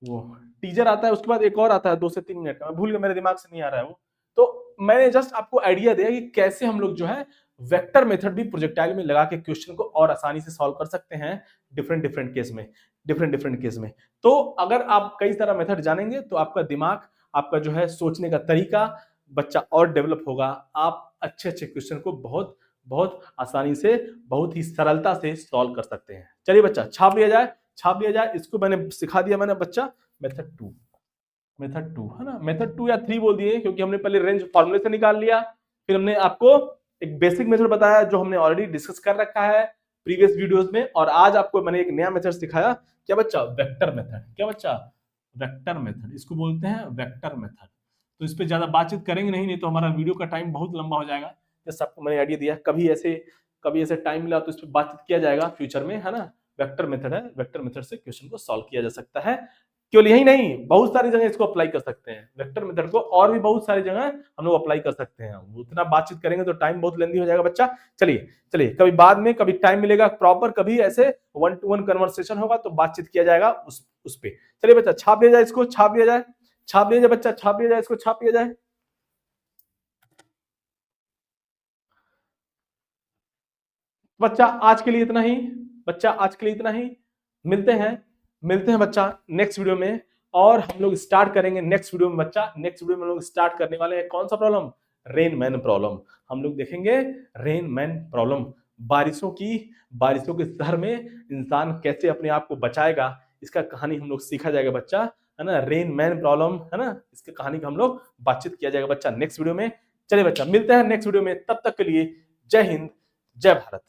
वो टीजर आता है उसके बाद एक और आता है 2 से 3 मिनट का, मैं भूल गया, मेरे दिमाग से नहीं आ रहा है वो। तो मैंने जस्ट आपको आइडिया दिया कि कैसे हम लोग जो है वेक्टर मेथड भी प्रोजेक्टाइल में लगा के क्वेश्चन को और आसानी से सॉल्व कर सकते हैं डिफरेंट केस में। तो अगर आप कई सारा मेथड जानेंगे तो आपका दिमाग, आपका जो है सोचने का तरीका बच्चा और डेवलप होगा। आप अच्छे क्वेश्चन को बहुत बहुत आसानी से, बहुत ही सरलता से सॉल्व कर सकते हैं। चलिए बच्चा छाप लिया जाए। इसको मैंने सिखा दिया मैंने बच्चा मेथड 2 है ना, मेथड 2 या 3 बोल दिए क्योंकि हमने पहले रेंज फॉर्मूले से निकाल लिया, फिर हमने आपको एक बेसिक मेथड बताया जो हमने ऑलरेडी डिस्कस कर रखा है प्रीवियस वीडियोस में, और आज आपको मैंने एक नया मेथड सिखाया, क्या बच्चा, वेक्टर मेथड। क्या बच्चा, वेक्टर मेथड, इसको बोलते हैं वेक्टर मेथड। तो इस पे ज्यादा बातचीत करेंगे नहीं तो हमारा वीडियो का टाइम बहुत लंबा हो जाएगा। जैसे आपको मैंने आइडिया दिया, कभी ऐसे टाइम मिला तो इस पे बातचीत किया जाएगा फ्यूचर में, है ना। वेक्टर मेथड है, वेक्टर मेथड से क्वेश्चन को सॉल्व किया जा सकता है। केवल यही नहीं, बहुत सारी जगह इसको अप्लाई कर सकते हैं वेक्टर मेथड को, और भी बहुत सारी जगह हम लोग अप्लाई कर सकते हैं। उतना बातचीत करेंगे तो टाइम बहुत लेंदी हो जाएगा बच्चा। चलिए कभी बाद में, कभी टाइम मिलेगा प्रॉपर, कभी ऐसे 1-to-1 कन्वर्सेशन होगा तो बातचीत किया जाएगा उस पे। चलिए बच्चा छाप लिया जाए इसको, छाप लिया जाए बच्चा, छाप लिया जाए इसको, छाप लिया जाए। बच्चा आज के लिए इतना ही, मिलते हैं बच्चा नेक्स्ट वीडियो में, और हम लोग स्टार्ट करेंगे नेक्स्ट वीडियो में बच्चा। नेक्स्ट वीडियो में हम लोग स्टार्ट करने वाले हैं कौन सा प्रॉब्लम, रेनमैन प्रॉब्लम। हम लोग देखेंगे रेनमैन प्रॉब्लम, बारिशों के शहर में इंसान कैसे अपने आप को बचाएगा, इसका कहानी हम लोग सीखा जाएगा बच्चा, है ना। रेनमैन प्रॉब्लम, है ना, इसकी कहानी का हम लोग बातचीत किया जाएगा बच्चा नेक्स्ट वीडियो में। चलिए बच्चा मिलते हैं नेक्स्ट वीडियो में, तब तक के लिए जय हिंद, जय भारत।